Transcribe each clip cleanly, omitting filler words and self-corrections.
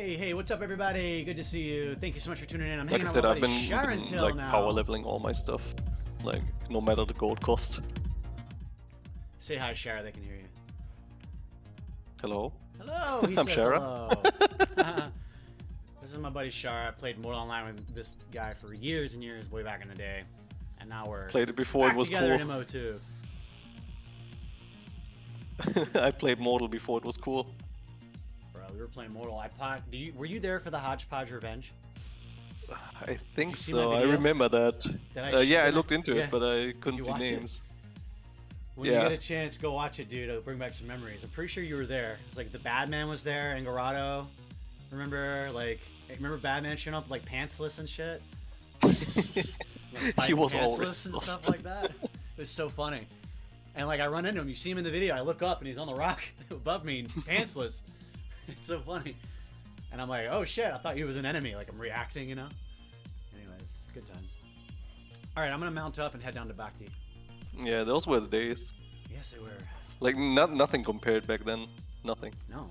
Hey, what's up, everybody? Good to see you. Thank you so much for tuning in. I'm Like hanging I out said, with I've my buddy been Sharantil like now. power leveling all my stuff, like no matter the gold cost. Say hi, Shara. They can hear you. Hello. Hello. He I'm says Shara. hello. This is my buddy Shara. I played Mortal Online with this guy for years and years, way back in the day, and now we're Played it before back it was together cool. in MO2. I played Mortal before it was cool. Bro, we were playing Mortal. Were you there for the Hodgepodge Revenge? I think Did you see my so. I video? remember that. Yeah, I looked into Yeah. it, but I Did couldn't you see watch it? names. When you get a chance, go watch it, dude. It'll bring back some memories. I'm pretty sure you were there. It's like the Badman was there, Engorado. Remember Badman showing up like pantsless and shit? Like, He was pantsless always and lost. stuff like that. It was so funny. And like I run into him, you see him in the video. I look up and he's on the rock above me, pantsless. It's so funny. And I'm like, oh shit! I thought he was an enemy. Like I'm reacting, you know. Anyways, good times. All right, I'm gonna mount up and head down to Bhakti. Yeah, those were the days. Yes, they were. Like nothing compared back then. Nothing. No.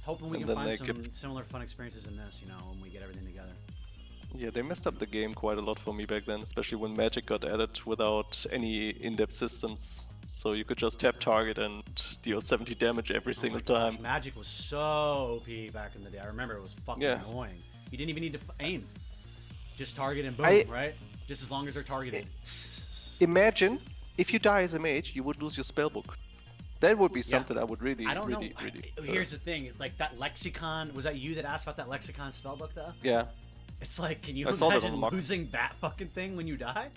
Hoping we And can then find they some similar fun experiences in this, you know, when we get everything together. Yeah, they messed up the game quite a lot for me back then, especially when Magic got added without any in-depth systems. So you could just tap target and deal 70 damage every single time. Magic was so OP back in the day. I remember it was fucking annoying. You didn't even need to aim. Just target and boom, right? Just as long as they're targeted. Imagine if you die as a mage, you would lose your spellbook. That would be something I would really. Here's the thing: it's like that lexicon. Was that you that asked about that lexicon spellbook, though? Yeah. It's like, can you imagine losing that fucking thing when you die?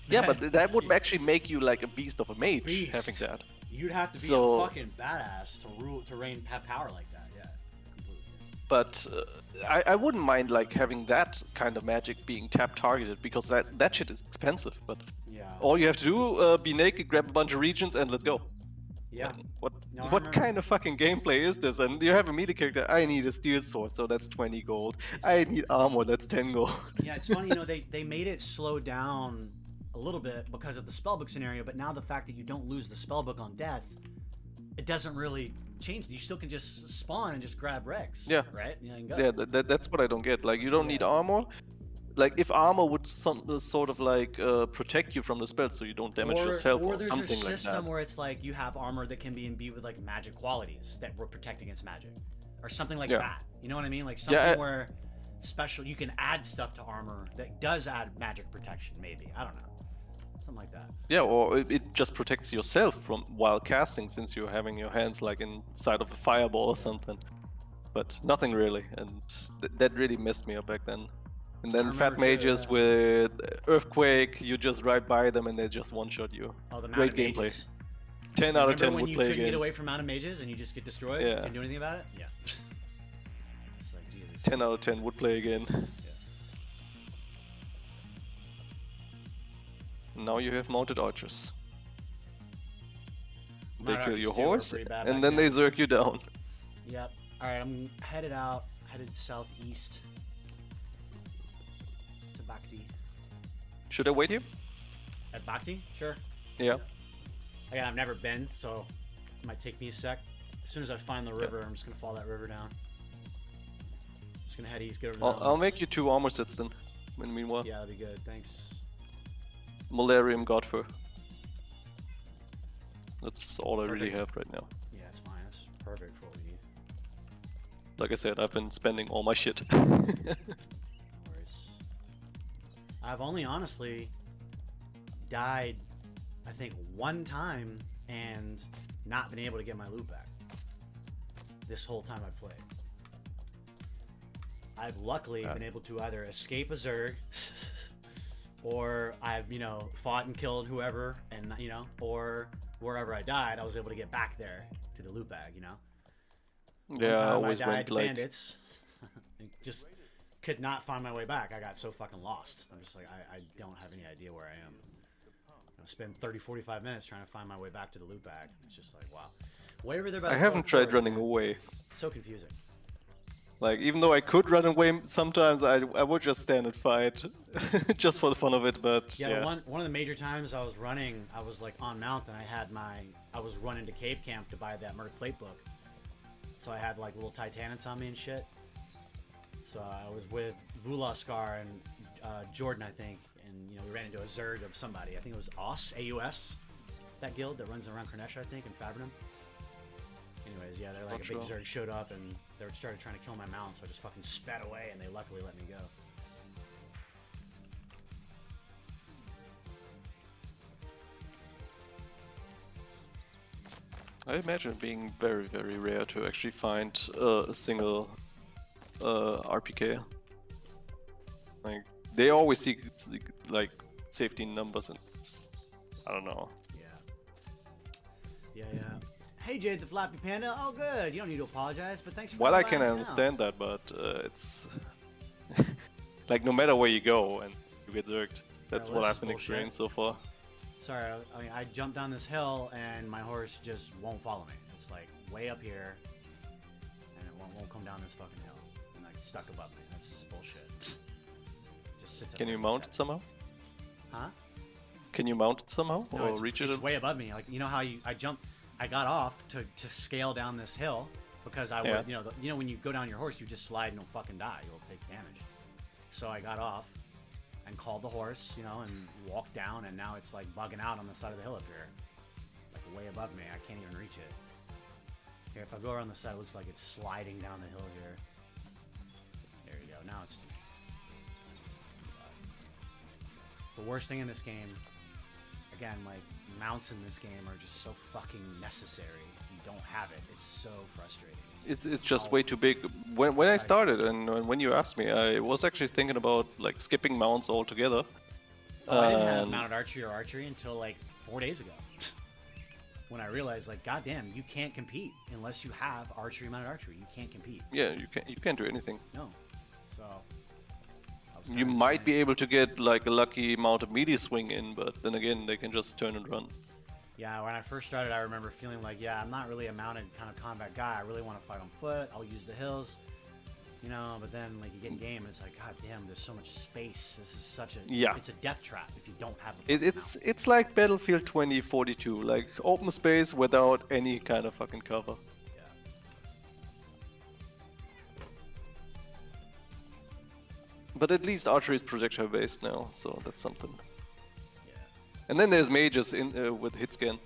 Yeah, but that would actually make you like a beast of a mage having that. You'd have to be a fucking badass to have power like that. Yeah, completely. But I wouldn't mind like having that kind of magic being tap targeted because that shit is expensive. But all you have to do, be naked, grab a bunch of regions, and let's go. Yeah. And what kind of fucking gameplay is this? And you have a melee character. I need a steel sword, so that's 20 gold. I need armor, that's 10 gold. Yeah, it's funny. You know, they made it slow down a little bit because of the spellbook scenario, but now the fact that you don't lose the spellbook on death, it doesn't really change. You still can just spawn and just grab Rex. Yeah. Right? Yeah, that's what I don't get. Like, you don't need armor. Like, if armor would sort of like protect you from the spell so you don't damage yourself or something like that. Or there's a system where it's like you have armor that can be imbued with like magic qualities that will protect against magic. Or something like that. You know what I mean? Like something where special, you can add stuff to armor that does add magic protection, maybe. I don't know. Something like that. Yeah, or it just protects yourself from while casting, since you're having your hands like inside of a fireball or something. But nothing really, and that really messed me up back then. And then fat mages with Earthquake, you just ride by them and they just one-shot you. Oh, the Great gameplay. 10 out of 10 would play again. When you couldn't get away from Mountain Mages and you just get destroyed? Yeah. Can't do anything about it? Yeah. It's like, Jesus. 10 out of 10 would play again. Now you have mounted archers. They kill your horse, and then they zerk you down. Yep. Alright, I'm headed southeast to Bhakti. Should I wait here? At Bhakti? Sure. Yeah. Again, I've never been, so it might take me a sec. As soon as I find the river, I'm just gonna follow that river down. Just gonna head east, get over the I'll make you 2 armor sets then, in the meanwhile. Yeah, that'd be good, thanks. Malarium Godfur. That's all I really have right now. Yeah, it's fine. That's perfect for what we need. Like I said, I've been spending all my shit. No worries. I've only honestly died, I think, 1 time and not been able to get my loot back. This whole time I've played. I've luckily been able to either escape a Zerg or I've, you know, fought and killed whoever, and, you know, or wherever I died, I was able to get back there to the loot bag, you know? Yeah, I always went like... bandits. Just could not find my way back. I got so fucking lost. I'm just like, I don't have any idea where I am. I spend 30, 45 minutes trying to find my way back to the loot bag. It's just like, wow. Whatever they're about I haven't tried running away. So confusing. Like, even though I could run away sometimes, I would just stand and fight. Just for the fun of it, but yeah. One of the major times I was running, I was like on mount and I was running to cave camp to buy that Merc plate book. So I had like little Titanits on me and shit. So I was with Vulaskar and Jordan, I think, and we ran into a Zerg of somebody. I think it was AUS, AUS, that guild that runs around Kornesh, I think, in Fabrinum. Anyways, yeah, they're like a big Zerg showed up and they started trying to kill my mount, so I just fucking sped away and they luckily let me go. I imagine it being very, very rare to actually find a single RPK. Like, they always seek like safety in numbers, and I don't know. Yeah. Hey Jade the Flappy Panda, oh good, you don't need to apologize, but thanks for Well, I coming can by understand that, but it's like no matter where you go and you get zerged. That's well, what this I've been is bullshit. experienced so far. Sorry, I mean, I jumped down this hill and my horse just won't follow me. It's like way up here, and it won't come down this fucking hill, and like stuck above me. That's just bullshit. Just sits. Can you mount it somehow? Huh? Can you mount it somehow No, or reach it? It's way above me. Like, you know how I got off to scale down this hill because I would, when you go down your horse, you just slide and you'll fucking die. You'll take damage. So I got off and called the horse, and walked down, and now it's like bugging out on the side of the hill up here, like way above me. I can't even reach it. Here, if I go around the side, it looks like it's sliding down the hill here. There you go. Now it's the worst thing in this game. Again, like, mounts in this game are just so fucking necessary. You don't have it. It's so frustrating. It's just way too big. When I started and when you asked me, I was actually thinking about like skipping mounts altogether. I didn't have mounted archery until like 4 days ago. When I realized, like, goddamn, you can't compete unless you have mounted archery. You can't compete. Yeah, you can't do anything. No. So you might be able to get like a lucky mounted melee swing in, but then again, they can just turn and run. Yeah, when I first started, I remember feeling like, yeah, I'm not really a mounted kind of combat guy. I really want to fight on foot. I'll use the hills, but then like you get in game, and it's like, god damn, there's so much space. This is it's a death trap if you don't have a it's like Battlefield 2042, like open space without any kind of fucking cover. Yeah. But at least archery is projectile based now, so that's something. And then there's mages with hit scan.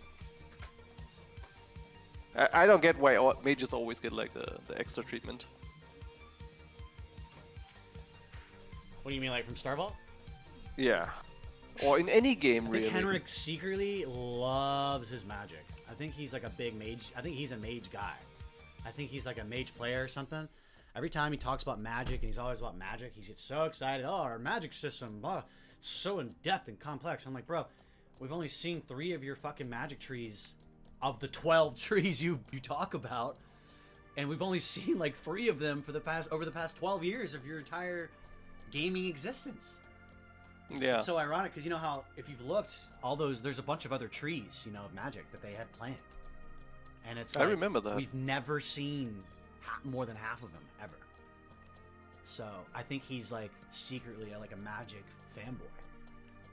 I don't get why mages always get like the extra treatment. What do you mean, like from Star Vault? Yeah. Or in any game, really. I think Henrik secretly loves his magic. I think he's like a big mage. I think he's a mage guy. I think he's like a mage player or something. Every time he talks about magic, and he's always about magic, he gets so excited. Oh, our magic system, so in-depth and complex. I'm like, bro, we've only seen 3 of your fucking magic trees of the 12 trees you talk about, and we've only seen like 3 of them for over the past 12 years of your entire gaming existence. Yeah. It's so ironic because you know how if you've looked, there's a bunch of other trees, of magic that they had planned, and it's like, I remember that. We've never seen more than half of them ever. So I think he's like secretly like a magic fanboy.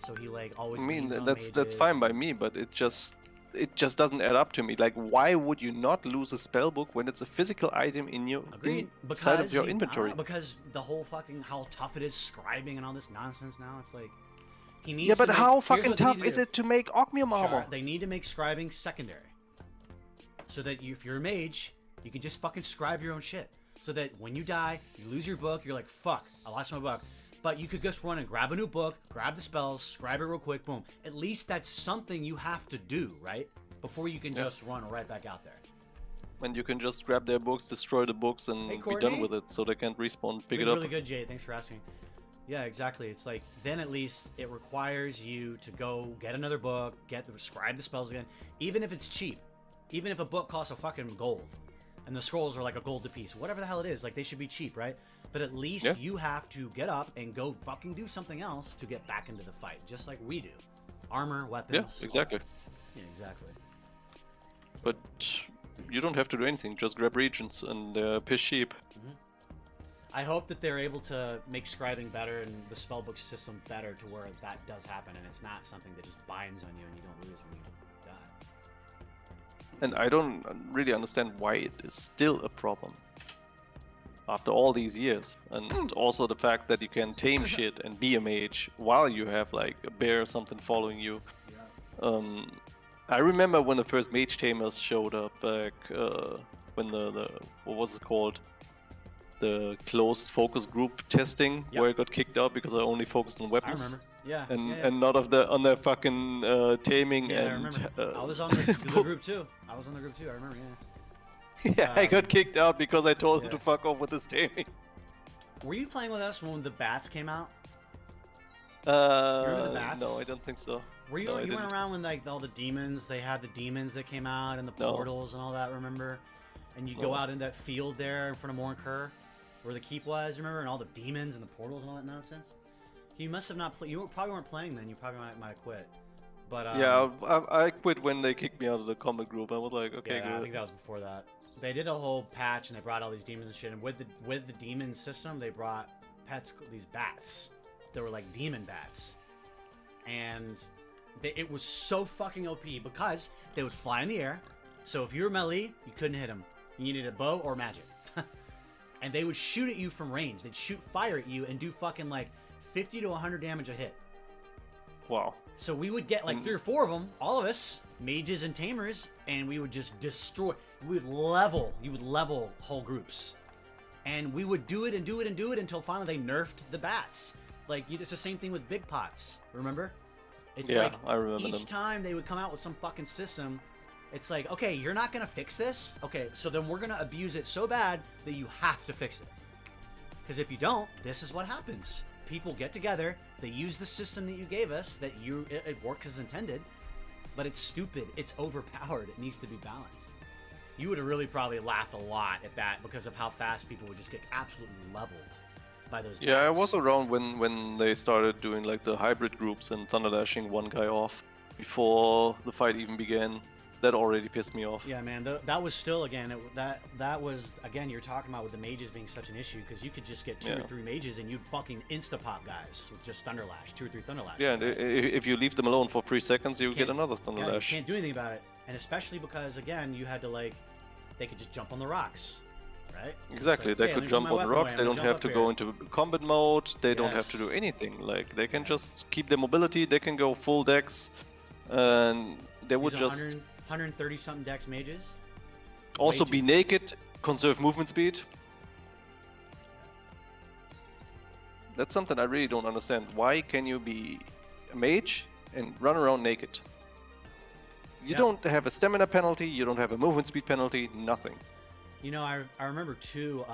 So he like always. I mean, that's fine by me, but it just doesn't add up to me. Like, why would you not lose a spell book when it's a physical item in your inside of your inventory? Because the whole fucking how tough it is scribing and all this nonsense now. It's like he needs. Yeah, but how fucking tough is it to make Ogmium armor? They need to make scribing secondary, so that if you're a mage, you can just fucking scribe your own shit. So that when you die, you lose your book. You're like, fuck, I lost my book. But you could just run and grab a new book, grab the spells, scribe it real quick, boom. At least that's something you have to do, right? Before you can just run right back out there. And you can just grab their books, destroy the books, and be done with it, so they can't respawn. Pick it up. Really good, Jay. Thanks for asking. Yeah, exactly. It's like, then at least it requires you to go get another book, scribe the spells again, even if it's cheap. Even if a book costs a fucking gold, and the scrolls are like a gold a piece, whatever the hell it is, like they should be cheap, right? But at least you have to get up and go fucking do something else to get back into the fight, just like we do. Armor, weapons. Yeah, exactly. Yeah, exactly. But you don't have to do anything, just grab regions and piss sheep. Mm-hmm. I hope that they're able to make scribing better and the spellbook system better to where that does happen and it's not something that just binds on you and you don't lose when you die. And I don't really understand why it is still a problem. after all these years, and also the fact that you can tame shit and be a mage while you have like a bear or something following you. I remember when the first mage tamers showed up back when the what was it called, the closed focus group testing, where I got kicked out because I only focused on weapons. I remember. Yeah. And not on their fucking taming. Yeah, and I remember. I was on the group too. I was on the group too. I remember. Yeah. Yeah, I got kicked out because I told him to fuck off with his taming. Were you playing with us when the bats came out? Remember the bats? No, I don't think so. Were you? No, You went around when like all the demons. They had the demons that came out and the portals and all that. Remember? And you'd go out in that field there in front of Mornkur, where the keep was. Remember? And all the demons and the portals and all that nonsense. You must have not played. You probably weren't playing then. You probably might have quit. But yeah, I quit when they kicked me out of the combat group. I was like, okay, good. I think that was before that. They did a whole patch and they brought all these demons and shit. And with the demon system, they brought these bats. They were like demon bats, and it was so fucking OP because they would fly in the air. So if you were melee, you couldn't hit them. You needed a bow or magic, and they would shoot at you from range. They'd shoot fire at you and do fucking like 50 to 100 damage a hit. Wow. So we would get like 3 or 4 of them, all of us, mages and tamers, and we would just destroy. We would level. You would level whole groups, and we would do it and do it and do it until finally they nerfed the bats. Like it's the same thing with big pots. Remember? It's like I remember each them. time they would come out with some fucking system. It's like, okay, you're not gonna fix this. Okay, so then we're gonna abuse it so bad that you have to fix it. Because if you don't, this is what happens. People get together, they use the system that you gave us, that it works as intended, but it's stupid, it's overpowered, it needs to be balanced. You would have really probably laughed a lot at that because of how fast people would just get absolutely leveled by those Yeah, I bats. was around when they started doing like the hybrid groups and thunderdashing one guy off before the fight even began. That already pissed me off. Yeah, man, that was still, again, that was, again, you're talking about with the mages being such an issue, because you could just get 2 or 3 mages and you'd fucking insta-pop guys with just Thunderlash, 2 or 3 Thunderlash. Yeah, and if you leave them alone for 3 seconds, you get another Yeah, you Thunderlash. can't do anything about it. And especially because, again, you had to, like, they could just jump on the rocks, right? Exactly, Like, they hey, could let me jump put my on the weapon rocks, away, they I'm don't gonna have jump to up go here. into combat mode, they don't have to Yes. do anything. Like, they can just keep their mobility, they can go full dex, and they would These just 130 something dex mages. also way be too- naked, conserve movement speed. That's something I really don't understand. Why can you be a mage and run around naked? You Yeah. don't have a stamina penalty, you don't have a movement speed penalty, nothing. You know, I remember too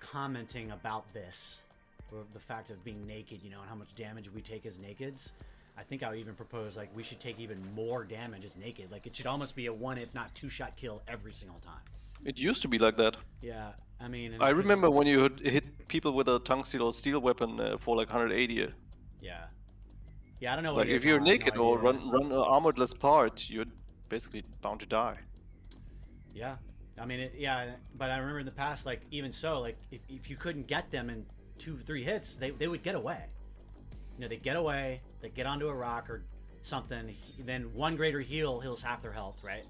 commenting about this, or the fact of being naked, you know, and how much damage we take as nakeds. I think I would even propose like we should take even more damage as naked. Like it should almost be a 1 if not 2 shot kill every single time. It used to be like that. Yeah, I mean, and I 'cause- remember when you hit people with a tungsten or steel weapon for like 180. Yeah, yeah, I don't know. Like what it if is you're now, I have naked no or idea. run an armoredless part, you're basically bound to die. Yeah, I mean, yeah, but I remember in the past, like even so, like if you couldn't get them in 2 or 3 hits, they would get away. You know, they get away, they get onto a rock or something, then 1 greater heal heals half their health, right?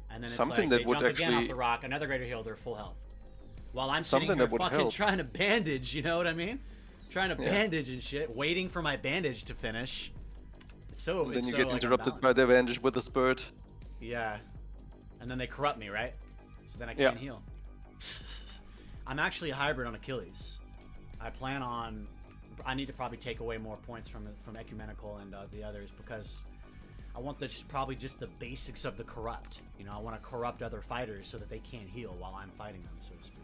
And then it's Something like that they would jump again off actually- the rock, another greater heal, they're full health. While I'm Something sitting here that would fucking help. trying to bandage, you know what I mean? Trying to bandage and shit, waiting for my bandage to finish. It's so Then it's you so, get like, interrupted unbalanced. by the bandage with a spurt. Yeah. And then they corrupt me, right? So then I Yeah. can't heal. I'm actually a hybrid on Achilles. I plan on... I need to probably take away more points from Ecumenical and the others because I want probably just the basics of the corrupt. You know, I want to corrupt other fighters so that they can't heal while I'm fighting them, so to speak.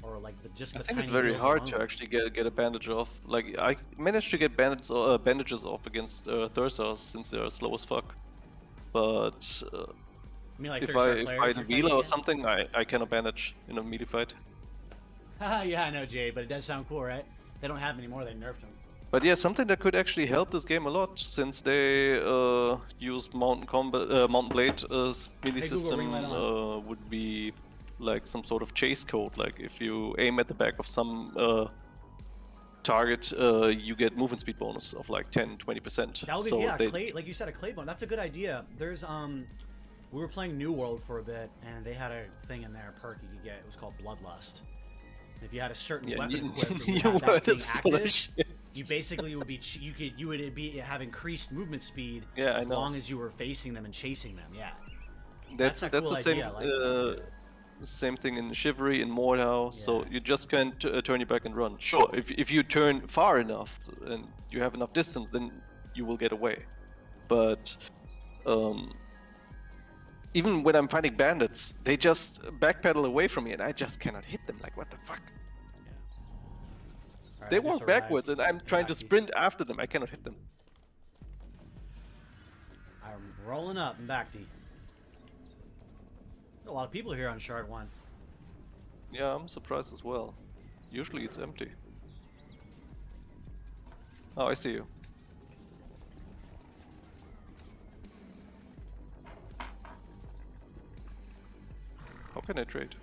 Or like just the I think tiny it's very heals hard alone. to actually get a bandage off. Like I managed to get bandages off against Thursars since they're slow as fuck. But I mean, like if third-star I players fight are Vila or fighting something, I cannot bandage in a melee fight. again? Yeah, I know, Jay, but it does sound cool, right? They don't have them anymore. They nerfed them. But yeah, something that could actually help this game a lot, since they use Mountain Blade as melee Hey, Google, system, ring light on. would be like some sort of chase code. Like if you aim at the back of some target, you get movement speed bonus of like 10-20%. That would be So yeah, they- clay, like you said, a clay bone. That's a good idea. There's We were playing New World for a bit, and they had a thing in there, a perk you could get. It was called Bloodlust. If you had a certain weapon equipped and you had that thing active, you basically would be you would be have increased movement speed as long as you were facing them and chasing them. Yeah, that's a cool the same idea. same thing in Chivalry, in Mordhau. So you just can't turn your back and run. Sure, if you turn far enough and you have enough distance, then you will get away. But even when I'm fighting bandits, they just backpedal away from me, and I just cannot hit them. Like, what the fuck? Yeah. Right, they walk backwards, and I'm trying to sprint after them. I cannot hit them. I'm rolling up in Backty. A lot of people here on Shard 1. Yeah, I'm surprised as well. Usually it's empty. Oh, I see you. How can I trade?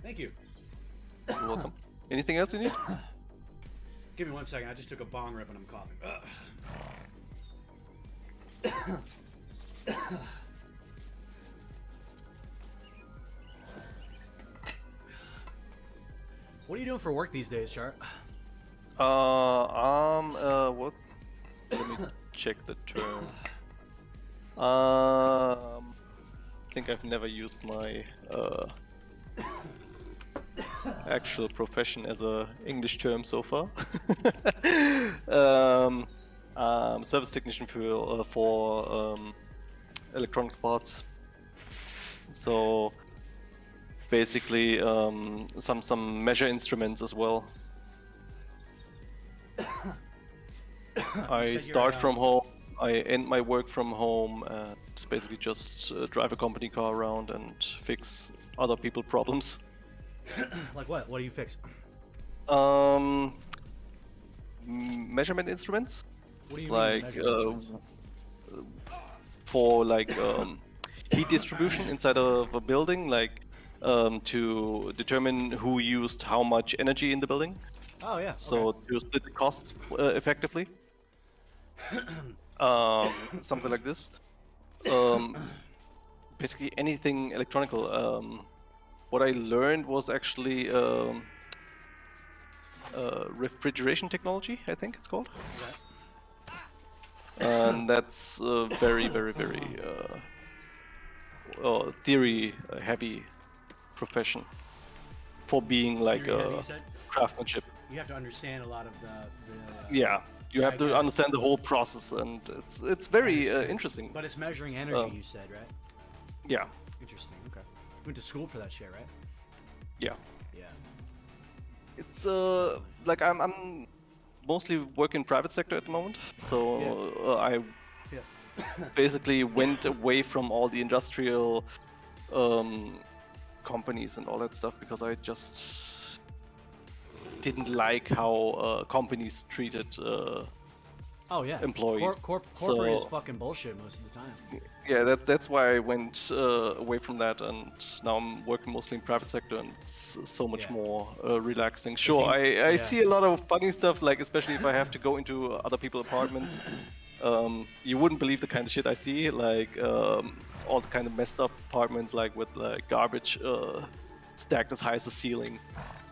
Thank you. You're welcome. Anything else you need? Give me 1 second. I just took a bong rip and I'm coughing. What are you doing for work these days, Chart? What? Let me check the term. I think I've never used my actual profession as a English term so far. Service technician for electronic parts. So basically, some measure instruments as well. I start from home, I end my work from home, and basically just drive a company car around and fix other people's problems. Like what? What do you fix? Measurement instruments. What do you like mean for like heat distribution inside of a building, like to determine who used how much energy in the building. Oh yeah. So to split the costs effectively. Something like this. Basically anything electronical. What I learned was actually refrigeration technology, I think it's called. And that's a very, very, very theory-heavy profession for being like craftsmanship. You have to understand a lot of the yeah, you have to understand the whole process, and it's very interesting. But it's measuring energy, you said, right? Yeah. Interesting. Okay. You went to school for that shit, right? Yeah. Yeah. It's like I'm mostly working private sector at the moment, so I basically went away from all the industrial companies and all that stuff because I just didn't like how companies treated employees. Corporate is fucking bullshit most of the time. Yeah, that's why I went away from that, and now I'm working mostly in private sector, and it's so much more relaxing. Sure, I see a lot of funny stuff, like especially if I have to go into other people's apartments. You wouldn't believe the kind of shit I see, like all the kind of messed up apartments, like with like garbage stacked as high as the ceiling.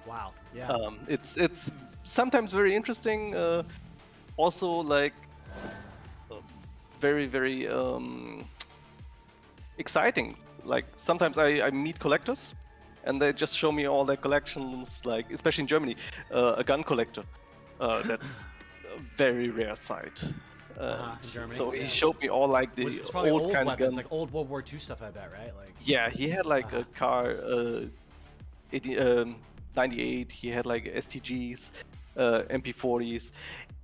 Wow. Yeah. It's sometimes very interesting. Also, like very, very exciting. Like sometimes I meet collectors, and they just show me all their collections. Like especially in Germany, a gun collector. That's a very rare sight. In Germany, so he showed me all like the old kind of guns, like old World War II stuff. I bet, right? Like yeah, he had like a car, 98. He had like STGs, MP40s,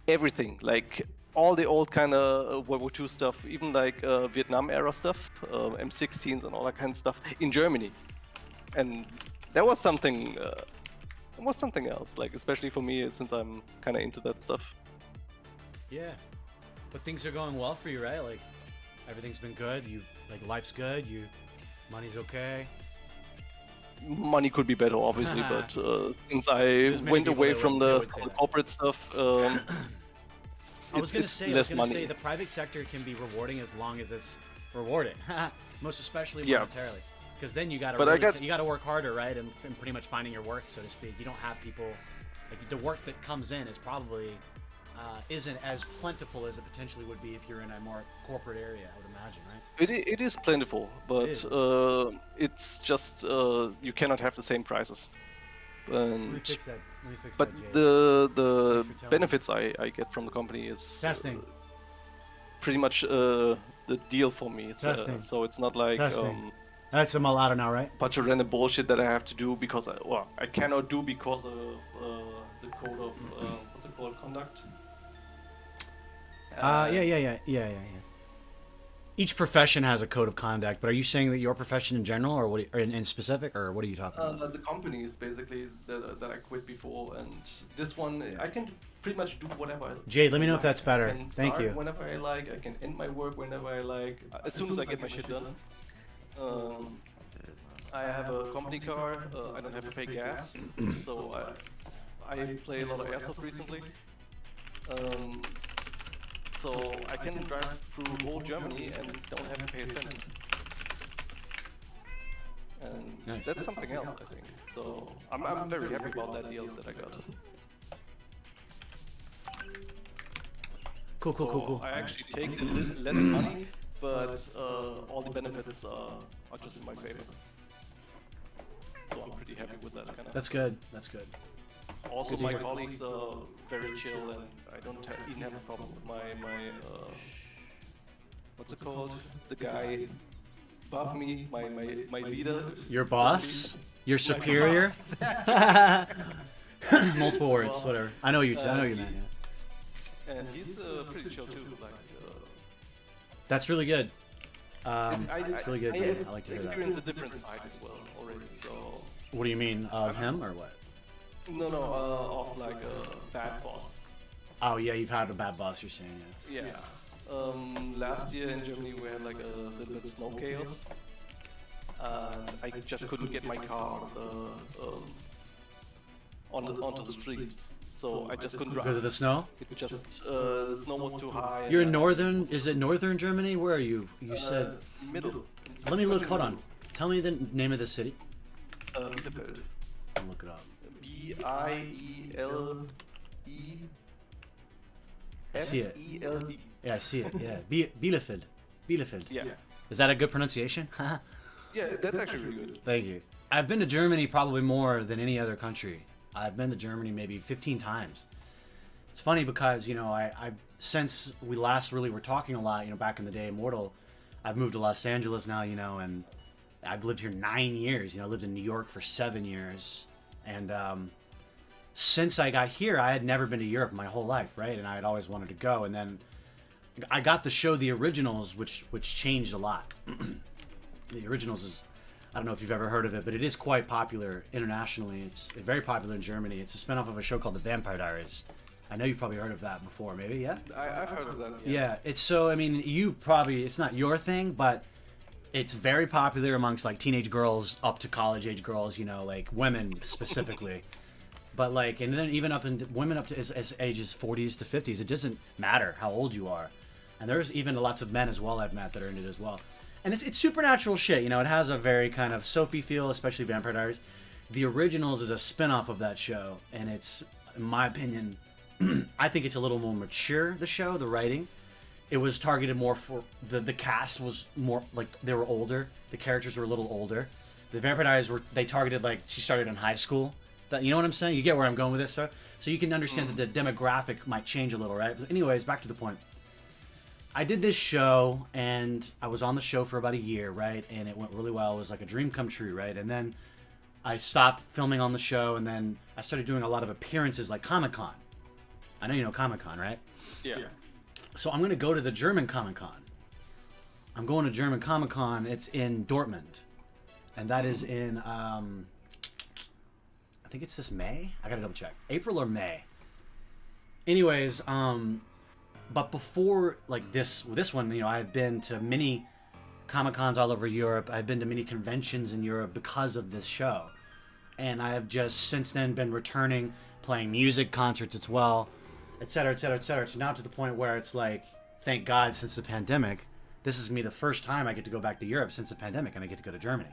everything. Like all the old kind of World War II stuff, even like Vietnam era stuff, M16s and all that kind of stuff in Germany. And that was something. It was something else. Like especially for me, since I'm kind of into that stuff. Yeah. But things are going well for you, right? Like everything's been good. You like life's good. Money's okay. money could be better, obviously, but since I There's many went people away that from would the say that. corporate stuff, I was gonna it's say, less money. the private sector can be rewarding as long as it's rewarding, most especially Yeah. monetarily, because then you gotta But I really, got- you gotta work harder, right? And pretty much finding your work, so to speak. You don't have people like the work that comes in is probably isn't as plentiful as it potentially would be if you're in a more corporate area. I would imagine, right? It is plentiful, but is. it's just you cannot have the same prices. Let me And fix that. Let me fix but that, Jay. the Thanks for telling me. benefits I get from the company is Testing. pretty much the deal for me. It's, Testing. so it's not like Testing. That's a mulatto now, right? bunch of random bullshit that I have to do because I cannot do because of the code of what's it called, conduct. Yeah. Each profession has a code of conduct, but are you saying that your profession in general, or what, or in specific, or what are you talking about? The company is basically that I quit before, and this one I can pretty much do whatever. Jade, let me know if that's better. I can Thank start you. whenever I like. I can end my work whenever I like. As soon as I get my shit done. I have a company car. I don't have to pay gas, so I play a lot of airsoft recently. So I can drive through whole Germany and don't have to pay a cent. And Nice. that's something else, I think. So I'm very happy about that deal that I got. Cool. So I actually take the less money, but all the benefits are just in my favor. So I'm pretty happy with that kind of. That's good. That's good. Also, Good to my hear. colleagues are very chill, and I don't even have a problem with my what's it called? The guy above me, my leader. Your so to boss? speak. Your My superior? boss. Multiple words, Well, whatever. I know you. I know you, man. Yeah. And he's pretty chill too. Like, That's really good. I It's really good. I Jade. have I like to hear that. experienced a different side as well already. So What do you mean of him or what? no, of like a bad boss. Oh yeah, you've had a bad boss. You're saying yeah. Yeah. Last year in Germany we had like a little bit snow chaos. And I just couldn't get my car onto the streets, so I just couldn't drive. Because of the snow? It just the snow was too high. You're in and northern. Is it northern Germany? Where are you? You said. middle. Let me look. Hold on. Tell me the name of the city. Bielefeld. I'll look it up. I see it. Bielefeld. Yeah, I see it. Yeah, Bielefeld. Bielefeld. Yeah. Is that a good pronunciation? Yeah, that's actually really good. Thank you. I've been to Germany probably more than any other country. I've been to Germany maybe 15 times. It's funny because, you know, I've since we last really were talking a lot, you know, back in the day, Immortal, I've moved to Los Angeles now, you know, and I've lived here 9 years. You know, I lived in New York for 7 years. And since I got here, I had never been to Europe my whole life, right? And I had always wanted to go. And then I got the show The Originals, which changed a lot. The Originals is, I don't know if you've ever heard of it, but it is quite popular internationally. It's very popular in Germany. It's a spinoff of a show called The Vampire Diaries. I know you've probably heard of that before, maybe, yeah? I've heard of that. Yeah, it's so, I mean, you probably, it's not your thing, but it's very popular amongst like teenage girls up to college age girls, you know, like women specifically. But like, and then even up in women up to as ages 40s to 50s, it doesn't matter how old you are. And there's even lots of men as well I've met that are in it as well. And it's supernatural shit, you know, it has a very kind of soapy feel, especially Vampire Diaries. The Originals is a spin-off of that show, and it's, in my opinion, I think it's a little more mature, the show, the writing. It was targeted more for, the cast was more, like, they were older. The characters were a little older. The Vampire Diaries they targeted, like, she started in high school. That, you know what I'm saying? You get where I'm going with this, sir? So you can understand that the demographic might change a little, right? But anyways, back to the point. I did this show, and I was on the show for about a year, right? And it went really well. It was like a dream come true, right? And then I stopped filming on the show, and then I started doing a lot of appearances like Comic-Con. I know you know Comic-Con, right? Yeah. So I'm going to go to the German Comic-Con. I'm going to German Comic-Con. It's in Dortmund. And that is in, I think it's this May? I got to double check. April or May. Anyways, but before like this one, you know, I've been to many Comic-Cons all over Europe. I've been to many conventions in Europe because of this show. and I have just since then been returning, playing music, concerts as well, etc., etc., etc. So now to the point where it's like, thank God, since the pandemic, this is gonna be the first time I get to go back to Europe since the pandemic, and I get to go to Germany.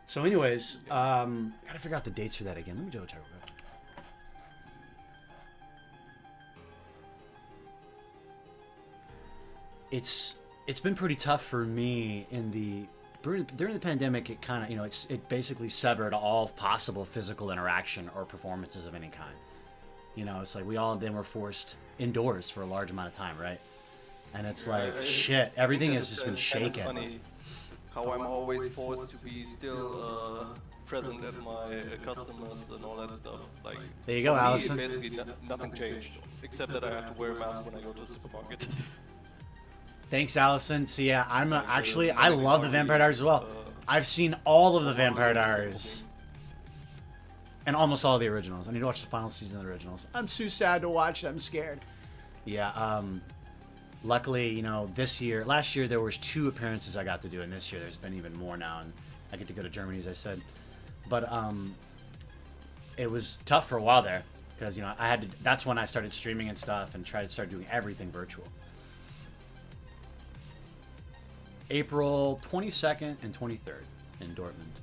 So, anyways, gotta figure out the dates for that again. Let me double check real quick. It's been pretty tough for me during the pandemic. It kind of, it basically severed all possible physical interaction or performances of any kind. It's like we all then were forced indoors for a large amount of time, right? And it's like, shit, everything has just been shaken. Funny how I'm always forced to be still present at my customers and all that stuff. Like, there you go, Allison. Basically, nothing changed except that I have to wear a mask when I go to the supermarket. Thanks, Allison. So yeah, I love the Vampire Diaries as well. I've seen all of the Vampire Diaries. And almost all of the originals. I need to watch the final season of the originals. I'm too sad to watch it. I'm scared. Yeah, luckily, last year there was 2 appearances I got to do, and this year there's been even more now, and I get to go to Germany, as I said. But it was tough for a while there, because, that's when I started streaming and stuff, and tried to start doing everything virtual. April 22nd and 23rd in Dortmund.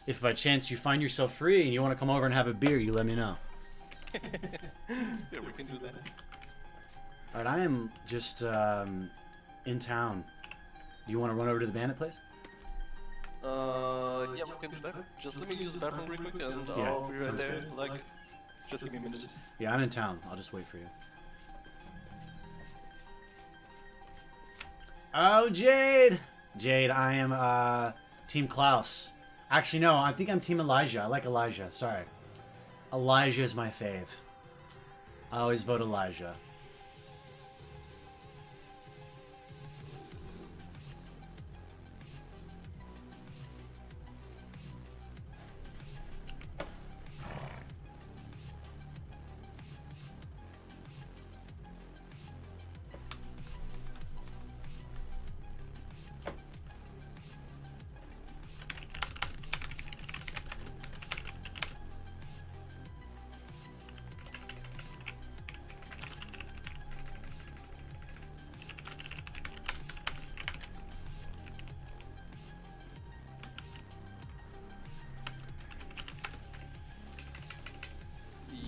If by chance you find yourself free and you want to come over and have a beer, you let me know. Yeah, we can do that. Alright, I am just in town. Do you want to run over to the bandit place? Yeah, we can do that. Just let me use the bathroom real quick and I'll be right there. Good. Like, just give me a minute. Yeah, I'm in town. I'll just wait for you. Oh, Jade! Jade, I am Team Klaus. Actually, no, I think I'm Team Elijah. I like Elijah. Sorry. Elijah is my fave. I always vote Elijah.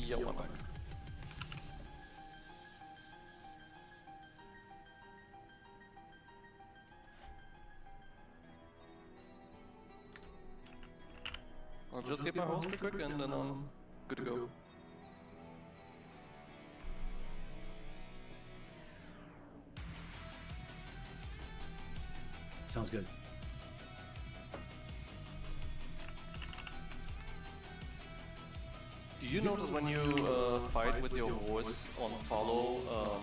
Yo, I'm back. I'll just get my host real quick and then I'm good to go. Sounds good. Do you notice when you fight with your voice on follow,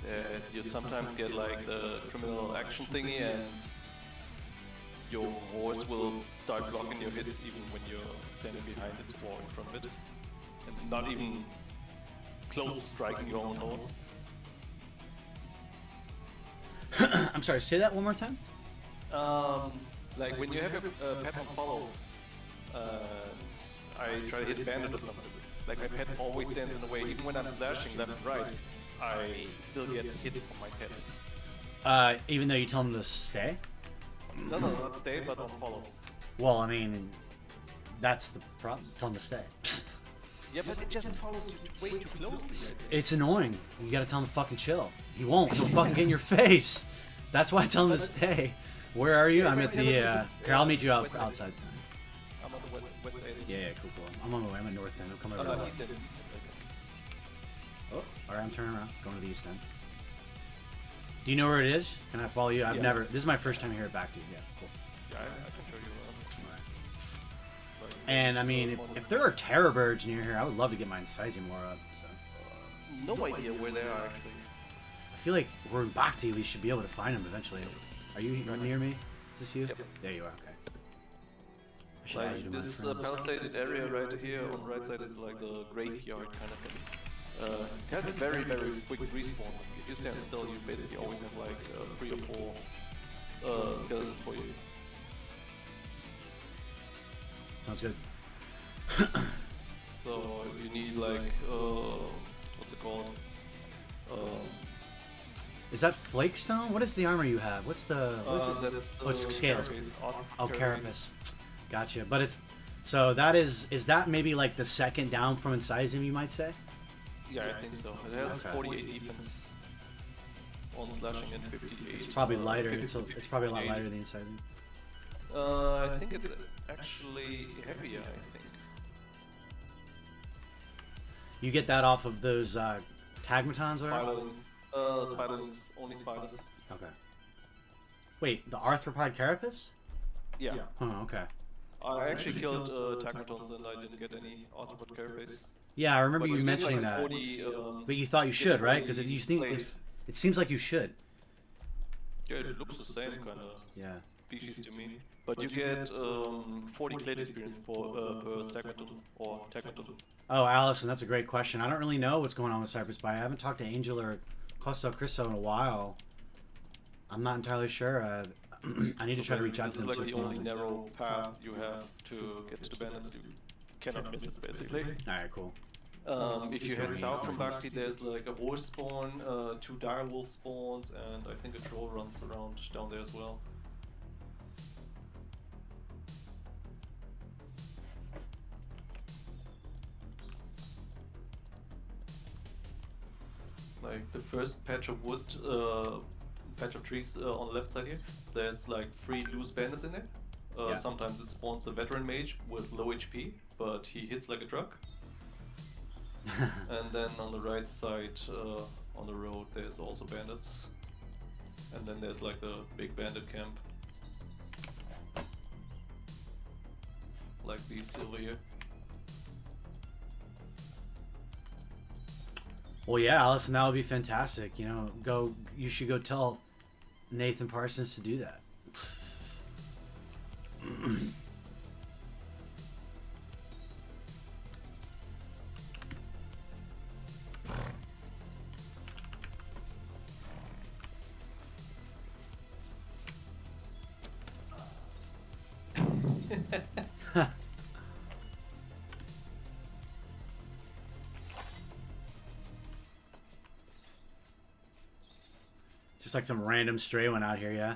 that you sometimes get like the criminal action thingy and your voice will start blocking your hits even when you're standing behind it or in front of it, and not even close to striking your own notes? I'm sorry, say that one more time? Like when you have a pet on follow, I try to hit bandit or something. Like my pet always stands in the way, even when I'm slashing left and right, I still get hits on my pet. Even though you tell them to stay? No, not stay, but on follow. Well, I mean, that's the problem. Tell them to stay. Yeah, but it just follows you way too closely. It's annoying. You gotta tell him to fucking chill. He won't. He'll fucking get in your face. That's why I tell him to stay. Where are you? I'm at the, here, I'll meet you outside. I'm on the west end. Yeah, cool. I'm on my way. I'm at north end. I'm coming over. East end. Oh, alright, I'm turning around. Going to the east end. Do you know where it is? Can I follow you? I've never. This is my first time to hear it back to you. Yeah, cool. Yeah, I can show you. And I mean, if there are terror birds near here, I would love to get my Incisio more up. So. No idea where they are actually. I feel like we're in Bhakti. We should be able to find them eventually. Are you near me? Is this you? Yep. There you are. Okay. I should add you Like to my this friends. palisaded area right here on the right side is like the graveyard kind of thing. It has a very, very quick respawn. If you stand still, you basically always have like 3 or 4 skeletons for you. Sounds good. So you need like what's it called? Is that flake stone? What is the armor you have? What's the? What is it? That's Oh, it's scales. Oh, carapace. carapace. Gotcha. But it's so that is that maybe like the second down from incising, you might say? Yeah, I think so. It has Okay. 48 defense on slashing and 58. It's probably lighter. 50, It's probably a lot 80. lighter than incising. I think it's actually heavier. I think. You get that off of those tagmatons, or? Spiderlings. Spiderlings. Only spiders. Okay. Wait, the arthropod carapace? Yeah. Oh, okay. I actually killed Tagmatons and I didn't get any arthropod carapace. Yeah, I remember But you get, mentioning like, that. 40, But you thought you should, right? Because you think it seems like you should. Yeah, it looks the same kind of Yeah. species to me. But you get 40 plate experience per Stagmaton or Tagmaton. Oh, Allison, that's a great question. I don't really know what's going on with Cypress Bay. I haven't talked to Angel or Costo Cristo in a while. I'm not entirely sure. I need to try to reach out to them. This is see like what's the going only on. narrow path you have to get to the bandits. You cannot miss it, basically. Alright, cool. If you head south from Bhakti, there's like a wolf spawn, 2 dire wolf spawns, and I think a troll runs around down there as well. Like the first patch of wood, patch of trees on the left side here, there's like 3 loose bandits in there. Yeah. Sometimes it spawns a veteran mage with low HP, but he hits like a truck. And then on the right side, on the road, there's also bandits. And then there's like a big bandit camp. Like these over here. Well, yeah, Allison, that would be fantastic. You know, you should go tell Nathan Parsons to do that. Just like some random stray one out here, yeah?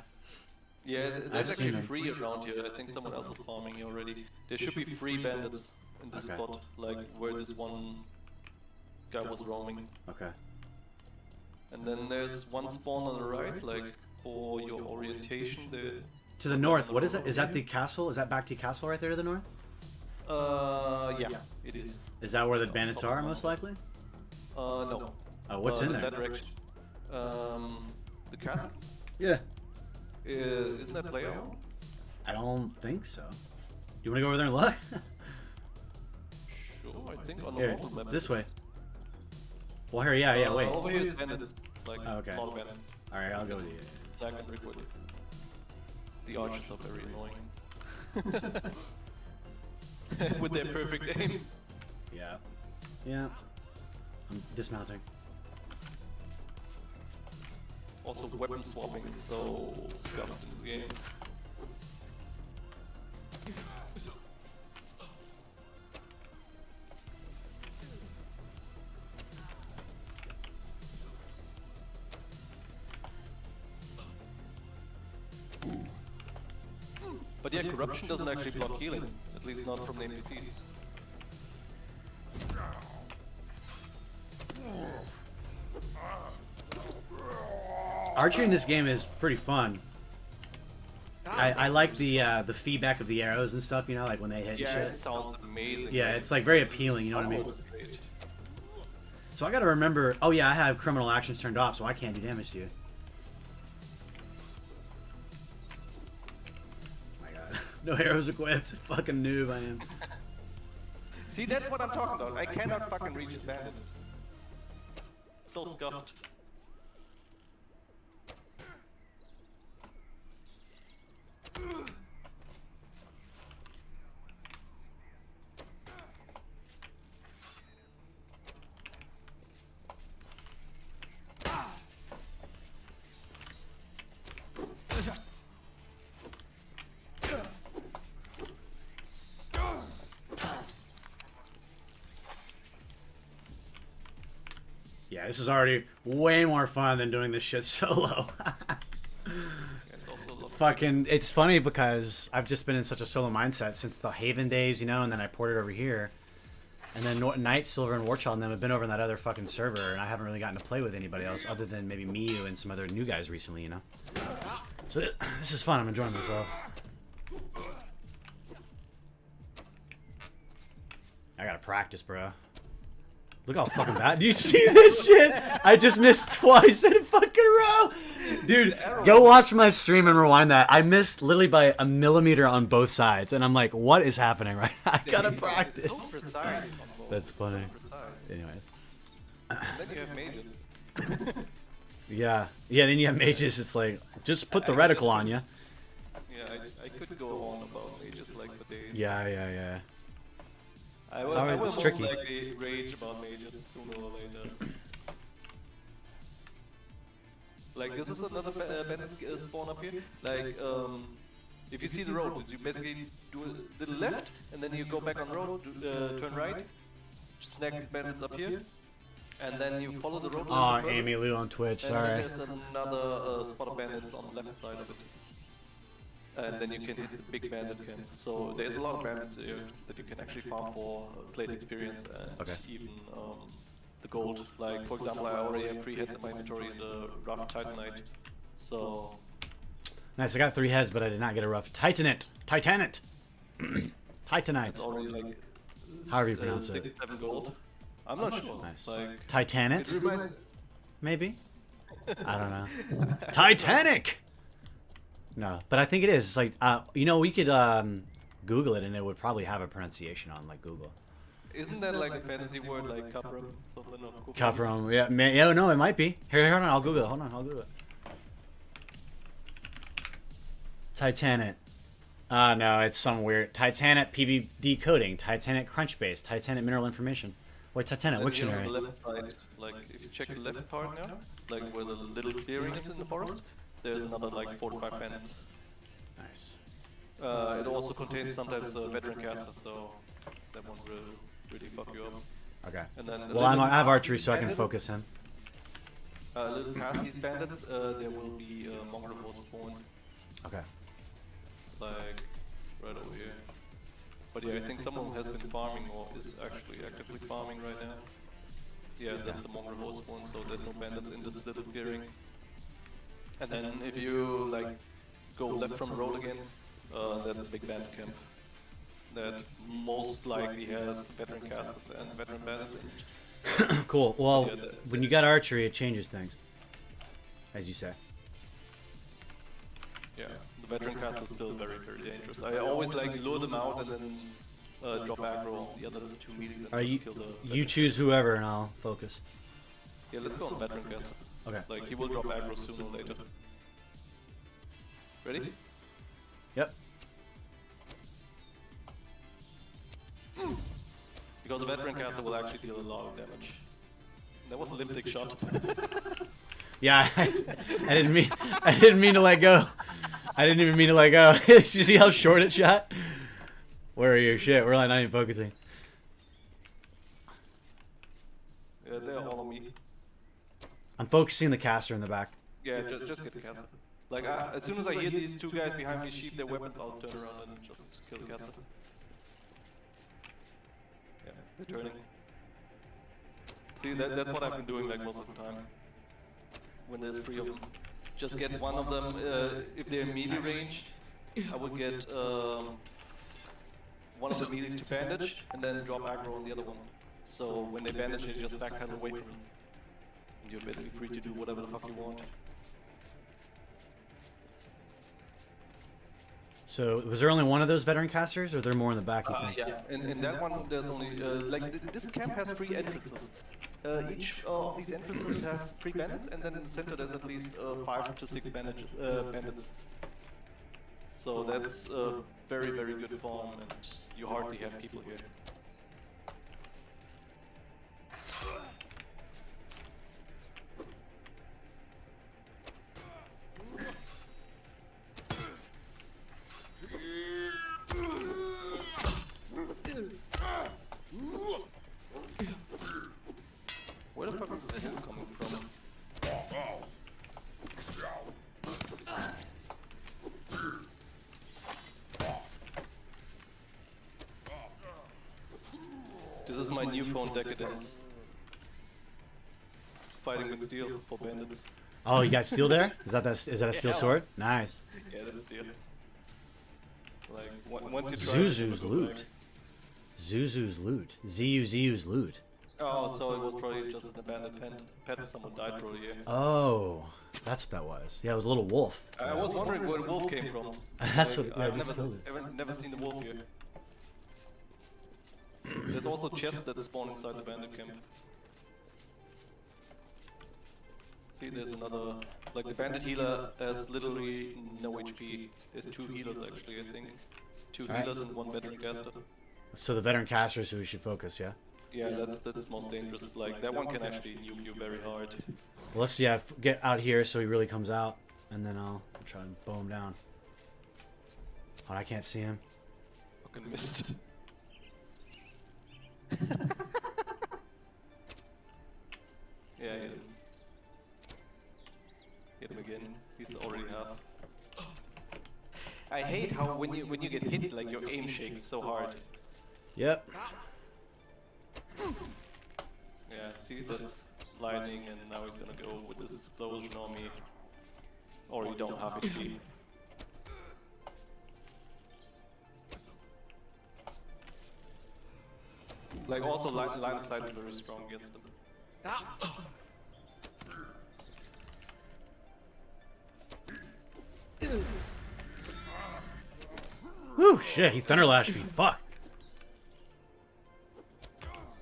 Yeah, I've there's seen actually them. 3 around here. I think someone else is farming here already. There should be 3 bandits in this Okay. spot, like where this one guy was roaming. Okay. And then there's one spawn on the right, like for your orientation. To the north, what is that? Is that the castle? Is that Bhakti Castle right there to the north? Yeah, it is. Is that where the bandits are, most likely? No. Oh, what's in In that there? direction. The castle? Yeah. Isn't that player? I don't think so. You want to go over there and look? Sure, I think on the Here, local map. this it way. is. Well, here, yeah, wait. Over here is bandits, like Oh, okay. small bandit. Alright, I'll go with you. Black and brickwood. The archers are very annoying. With their perfect aim. Yeah. Yeah. I'm dismounting. Also, weapon swapping is so scuffed in this game. But yeah, corruption doesn't actually block healing, at least not from the NPCs. Archery in this game is pretty fun. I like the feedback of the arrows and stuff, you know, like when they hit Yeah, and it shit. sounds amazing. Yeah, it's like very appealing, you know what I mean? So I gotta remember, oh yeah, I have criminal actions turned off, so I can't do damage to you. Oh my god. No arrows equipped. Fucking noob I am. See, that's what I'm talking about. I cannot fucking reach his bandit. So scuffed. Yeah, this is already way more fun than doing this shit solo. It's also a lot of Fucking, it's funny because I've just been in such a solo mindset since the Haven days, you know, and then I ported over here. And then Night, Silver, and Warchild and them have been over in that other fucking server, and I haven't really gotten to play with anybody else other than maybe Miyu and some other new guys recently, you know? So this is fun. I'm enjoying myself. I gotta practice, bro. Look how fucking bad. Do you see this shit? I just missed twice in a fucking row. Dude, go watch my stream and rewind that. I missed literally by a millimeter on both sides. And I'm like, what is happening right now? I gotta practice. So precise. That's funny. So precise. Anyways. Then you have mages. Yeah. Yeah, then you have mages. It's like, just put the reticle on you. Yeah, I could go on about mages like for days. Yeah. I It's will, always- I will it's most tricky. likely rage about mages sooner or later. Like, this is another bandit spawn up here. Like, if you see the road, you basically do a little left, and then you go back on the road, turn right, snag these bandits up here, and then you follow the road a little Oh, bit further, Amy Lou on Twitch. and Sorry. then there's another spot of bandits on the left side of it. And then you can hit the big bandit camp. So there's a lot of bandits here that you can actually farm for plate experience and Okay. even the gold. Like, for example, I already have 3 heads in my inventory in the rough Titanite. So Nice. I got 3 heads, but I did not get a rough Titanite. Titanite. it's Titanite. already like However you pronounce 6, it. 7 gold. I'm not sure. Nice. Like, it Titanite? reminds Maybe? I don't know. Titanic! No, but I think it is. It's like, you know, we could Google it and it would probably have a pronunciation on, like, Google. Isn't that like a fantasy word like Caprum? Something of Caprum. Yeah, yeah, no, it might be. Here, hold on, I'll Google it. Hold on, I'll Google it. Titanic. No, it's some weird. Titanic PVD coding. Titanic Crunchbase. Titanic Mineral Information. Wait, Titanic And then, you know, Wiktionary. on the left side, like if you check the left part now, like where the little clearing is in the forest, there's another like 4 to 5 bandits. Nice. It also contains sometimes a veteran caster, so that won't really fuck you up. Okay. And then Well, I have archery, so I can focus him. A little past these bandits, there will be mongrel horse spawn, Okay. like right over here. But yeah, I think someone has been farming or is actually actively farming right now. Yeah, that's the mongrel horse spawn, so there's no bandits in this little clearing. And then if you like go left from the road again, that's a big bandit camp that most likely has veteran casters and veteran bandits in. Cool. Well, Yeah, when you got archery, it changes things. As you say. Yeah, the veteran caster is still very, very dangerous. I always like lure them out and then drop aggro on the other 2 meetings and You just kill the you veteran. choose whoever, and I'll focus. Yeah, let's go on veteran caster. Okay. Like, he will drop aggro sooner or later. Ready? Yep. Because a veteran caster will actually deal a lot of damage. That was a lipstick shot. Yeah, I didn't mean to let go. I didn't even mean to let go. Did you see how short it shot? Where are you? Shit, we're like not even focusing. Yeah, they're all on me. I'm focusing the caster in the back. Yeah, just get the caster. Like, as soon as I hear these 2 guys behind me sheath their weapons, I'll turn around and just kill the caster. Yeah, they're turning. See, that's what I've been doing like most of the time. When there's 3 of them. Just get one of them, if they're in melee range, I would get one of the melees to bandage, and then drop aggro on the other one. So when they bandage, you just backpedal away from them. And you're basically free to do whatever the fuck you want. So, was there only one of those veteran casters, or are there more in the back, you think? Yeah, in that one there's only, this camp has 3 entrances. Each of these entrances has 3 bandits, and then in the center there's at least 5 to 6 bandits. So that's a very, very good farm, and you hardly have people here. Where the fuck is this hill is my newfound decadence. Fighting with steel for bandits. Oh, you got steel there? Is that a steel Yeah. sword? Nice. Yeah, that's steel. Like, once you try Zuzu's loot. Zuzu's loot. Zuzu's loot. Oh, so it was probably just an abandoned pet. Someone died probably, yeah. Oh, that's what that was. Yeah, it was a little wolf. I was wondering where the wolf came from. That's Like, what. Yeah, I I've just killed it. never seen the wolf here. There's also chests that spawn inside the bandit camp. See, there's another... Like, the bandit healer has literally no HP. There's 2 healers actually, I think. 2 Alright. healers and 1 veteran caster. So the veteran caster is who we should focus, yeah? Yeah, that's most dangerous. Like, that one can actually nuke you very hard. Well, let's get out here so he really comes out, and then I'll try and bow him down. Oh, I can't see him. Fucking missed. Yeah, hit him again. He's already half. I hate how when you get hit, like your aim shakes so hard. Yep. Yeah, see, that's lightning, and now he's gonna go with this explosion on me. Or you don't have HP. Like, also line of sight is very strong against them. Whew, shit, he thunderlashed me. Fuck.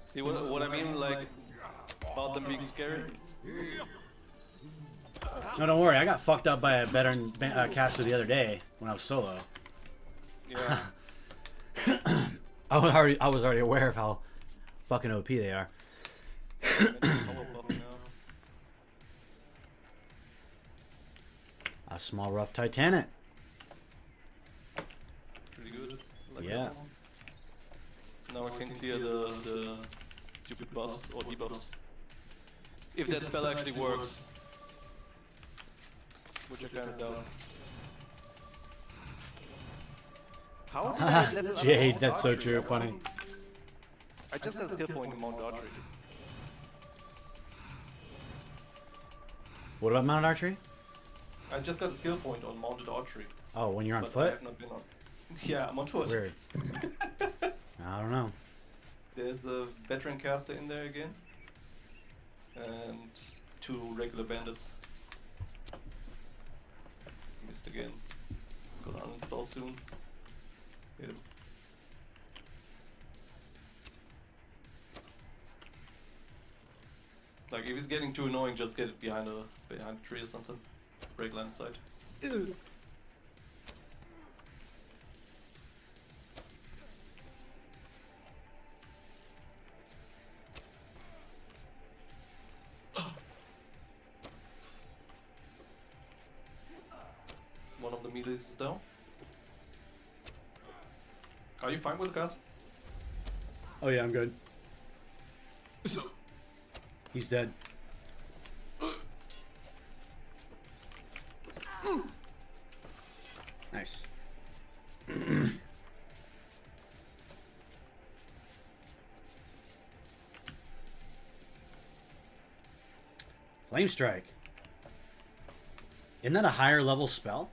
See what I mean, like, about them being scary? No, don't worry. I got fucked up by a veteran caster the other day when I was solo. Yeah. I was already aware of how fucking OP they are. A small rough Titanic. Pretty good. Like Yeah. that one. Now I can clear the stupid buffs or debuffs. If that spell actually works. Which I kind of doubt. How did I level up Jade, Mount that's so Archery? true. Funny. I just got a skill point in Mount Archery. What about mounted archery? I just got a skill point on mounted archery. Oh, when you're on but I foot? have not been on. Yeah, I'm on foot. Weird. I don't know. There's a veteran caster in there again. And 2 regular bandits. Missed again. Gonna uninstall soon. Hit him. Like, if he's getting too annoying, just get it behind a tree or something. Break line of sight. Ew. One of the melees is down. Are you fine with the gas? Oh yeah, I'm good. He's dead. Nice. Flame Strike. Isn't that a higher level spell?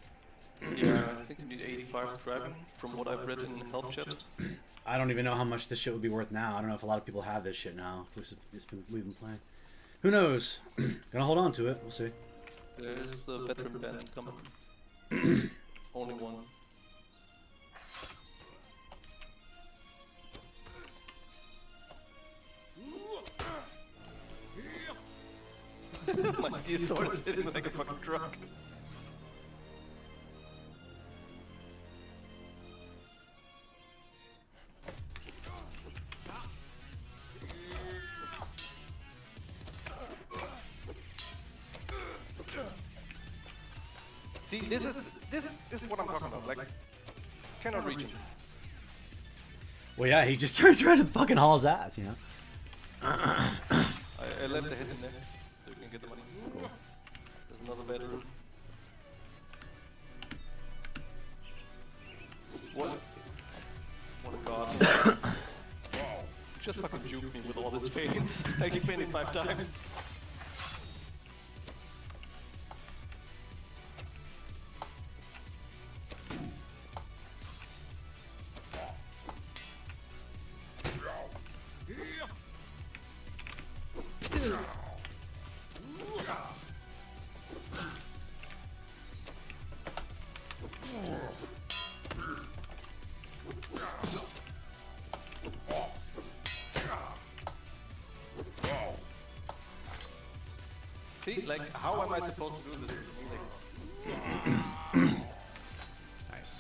Yeah, I think you need 85 scribing, from what I've read in help chat. I don't even know how much this shit would be worth now. I don't know if a lot of people have this shit now. We've been playing. Who knows? Gonna hold on to it. We'll see. There's a veteran band coming. Only one. My steel sword is sitting like a fucking truck. See, this is what I'm talking about. Like, cannot reach him. Well, yeah, he just turns around and fucking hauls ass, you know? I left the head in there, so you can get the money. Cool. There's another bedroom. What? What a god. Just fucking juke me with all his feints. I keep fainting 5 times. See, like, how am I supposed to do this? Nice.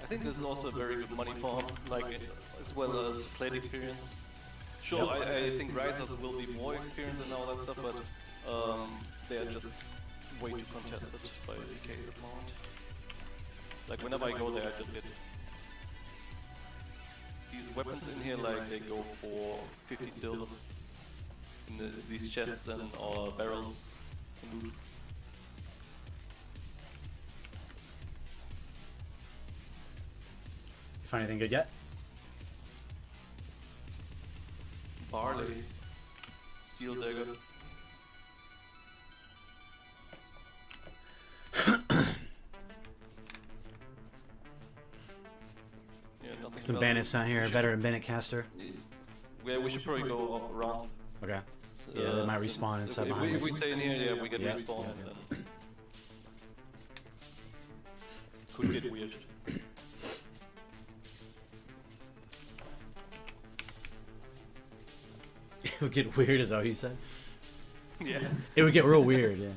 I think this is also a very good money farm, like, as well as slate experience. Sure, I think risers will be more experienced and all that stuff, but they are just way too contested by the case at the moment. Like, whenever I go there, I just get these weapons in here, like, they go for 50 silvers in these chests and barrels. And You find anything good yet? barley, steel dagger. Some bandits down here, veteran bandit caster. Yeah, we should probably go around. Okay. Yeah, they might respawn inside behind If we us. stay in here, yeah, we get respawn. And then could get weird. It would get weird, is that what you said? Yeah. It would get real weird, yeah.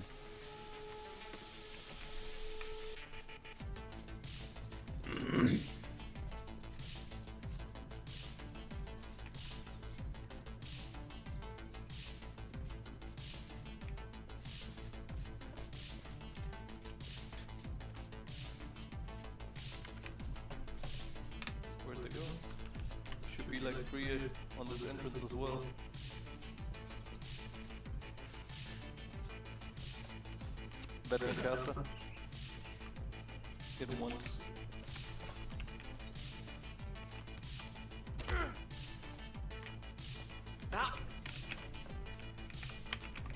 Where'd they go? Should be like 3 on this entrance as well. Veteran caster. Hit him once.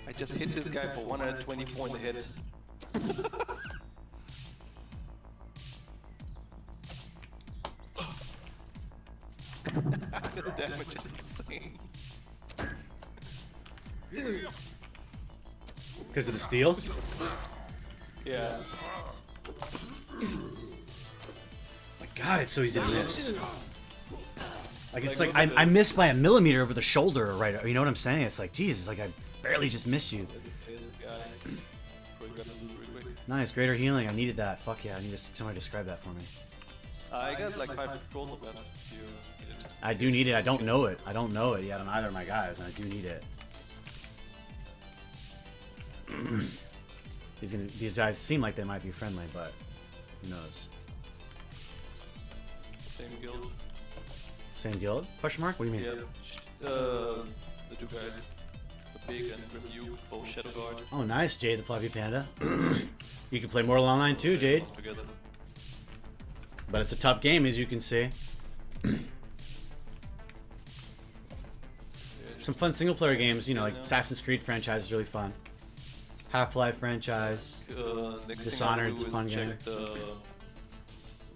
I just hit this guy for 120 point hit. The damage is insane. Because of the steel? Yeah. My god, it's so easy to miss. Like, it's like, I missed by a millimeter over the shoulder, right? You know what I'm saying? It's like, Jesus, like, I barely just missed you. Nice, greater healing. I needed that. Fuck yeah, I need somebody to describe that for me. I got like 5 scrolls of that. You need it. I do need it. I don't know it. I don't know it yet on either of my guys, and I do need it. These guys seem like they might be friendly, but who knows? Same guild. Same guild? Question mark? What do you mean? Yeah. The 2 guys. The big and Rebuke, both Shadow Guard. Oh, nice, Jade the Fluffy Panda. You can play Mortal Online too, Jade. Together. But it's a tough game, as you can see. Some fun single-player games, you know, like Assassin's Creed franchise is really fun. Half-Life franchise. Next Dishonored, thing it's a fun game. check the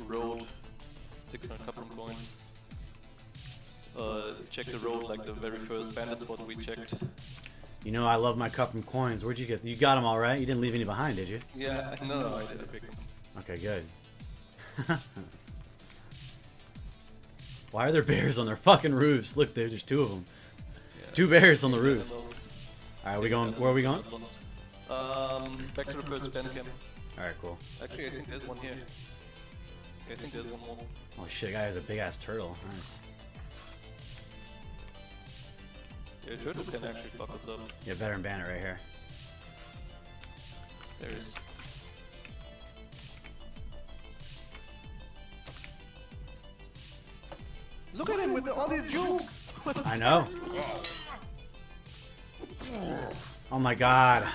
road, 600 couple of coins. Check the road like the very first bandit spot we checked. You know, I love my cup and coins. Where'd you get? You got them all right? You didn't leave any behind, did you? Yeah, no, I didn't pick them. Okay, good. Why are there bears on their fucking roofs? Look, there's 2 of them. Yeah. 2 bears on the roofs. Alright, we going? Where are we going? Back to the first band camp. Alright, cool. Actually, I think there's one here. I think there's one more. Oh shit, guy has a big ass turtle. Nice. Yeah, turtle can actually fuck us up. Yeah, veteran bandit right here. There is. Look at him with all these jukes! I know. Oh my god.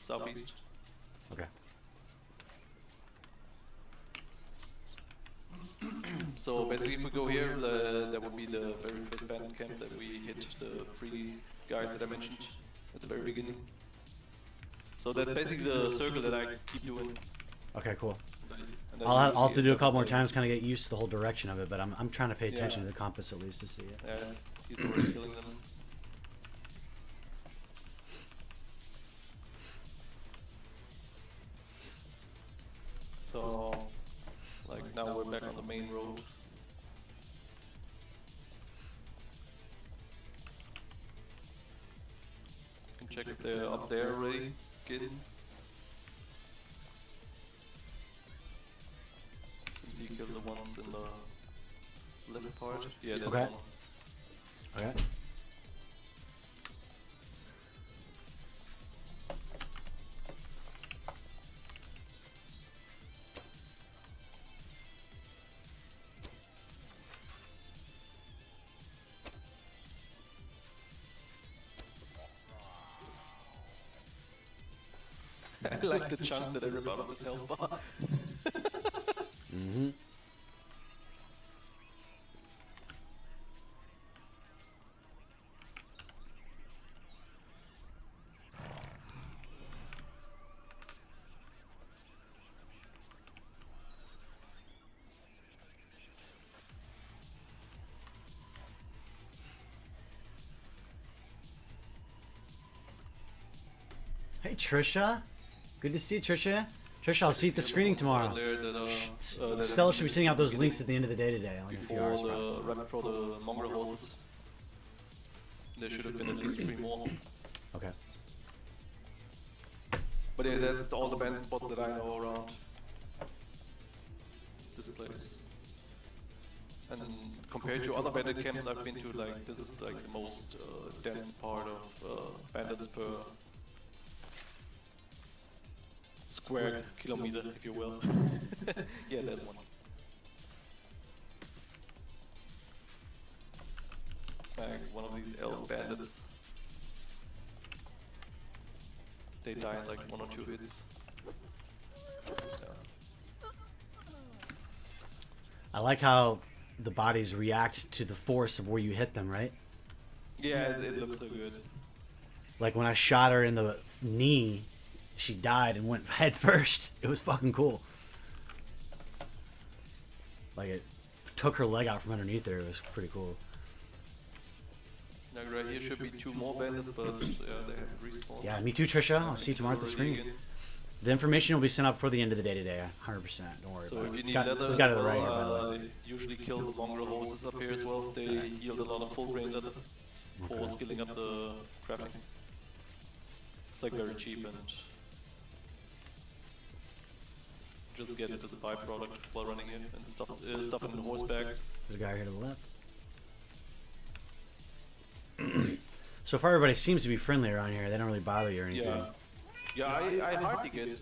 southeast. Okay. So basically, if we go here, that would be the very first bandit camp that we hit the 3 guys that I mentioned at the very beginning. So that's basically the circle that I keep doing. Okay, cool. And then I'll have to do a couple more usually times, kind of get used to the whole direction of it, but I'm trying to pay attention Yeah. to the compass at least to see it. Yeah, he's already killing them. So, like now we're back on the main road. You can check if they're up there already. Get in. Since you killed the ones in the left part. Yeah, there's Okay. one. Okay. I like the chunks that I rip out of his health bar. Mm-hmm. Hey Trisha, good to see you, Trisha. Trisha, I'll see you at the screening tomorrow. Stella should be sending out those links at the end of the day today, like in a few hours. Probably. Right before the mongrel horses. There should have been at least 3 more. Okay. But yeah, that's all the bandit spots that I know around this place. And compared to other bandit camps I've been to, like this is like the most dense part of bandits per square kilometer, if you will. Yeah, there's one. Like one of these elf bandits. They die in like 1 or 2 hits. Yeah. I like how the bodies react to the force of where you hit them, right? Yeah, it looks so good. Like when I shot her in the knee, she died and went head first. It was fucking cool. Like it took her leg out from underneath her. It was pretty cool. Now right here should be 2 more bandits, but yeah, they have respawned. Yeah, me too, Trisha. I'll see you tomorrow at the screen. The information will be sent out before the end of the day today. 100%. Don't worry So about if it. you need Got leather it as right well, here, by the way. usually kill the mongrel horses up here as well. They yield a lot of full grain leather for skilling up the crafting. It's like very cheap and just get it as a byproduct while running it and stuff it in horse bags. There's a guy here to the left. So far, everybody seems to be friendly around here. They don't really bother you or anything. Yeah, I hardly get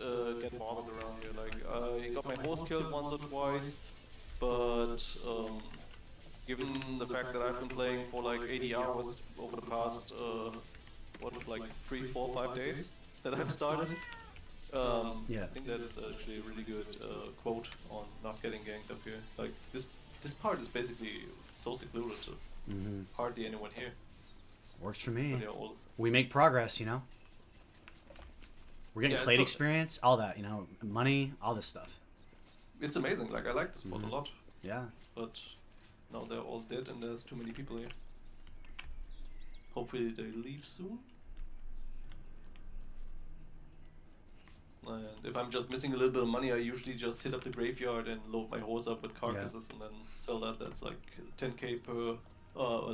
bothered around here. Like I got my horse killed once or twice, but given the fact that I've been playing for like 80 hours over the past like 3, 4, 5 days that I've started, Yeah. I think that's actually a really good quote on not getting ganked up here. Like this part is basically so secluded. Mm-hmm. Hardly anyone here. Works for me. But yeah, all We make progress, you know? We're getting Yeah, plate it's experience, all that, you know, money, all this stuff. it's amazing. Like I like this spot a lot. Yeah. But now they're all dead and there's too many people here. Hopefully they leave soon. And if I'm just missing a little bit of money, I usually just hit up the graveyard and load my horse up with carcasses and then sell that. That's like 10k per,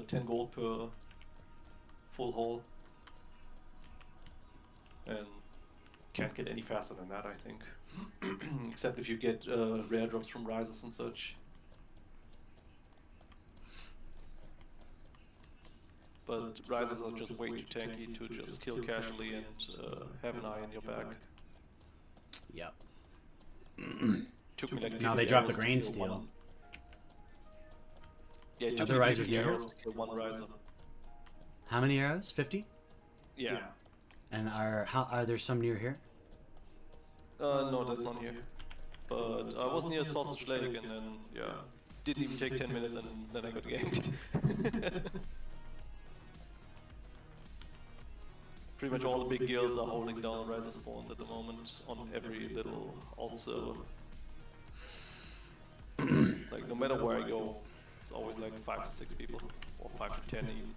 10 gold per full haul. And can't get any faster than that, I think. Except if you get rare drops from rises and such. But rises are just way too tanky to just kill casually and have an eye in your back. Yep. Took me like Now they 50 drop the arrows to grain kill steal. one. Yeah, it Are took the me risers 50 near here? arrows to kill one riser. How many arrows? 50? Yeah. And are there some near here? No, that's not here. But I was near Sausage Lake and then, yeah, didn't even take 10 minutes and then I got ganked. Pretty much all the big guilds are holding down riser spawns at the moment on every little alt server. Like, no matter where I go, it's always like 5 to 6 people, or 5 to 10 even.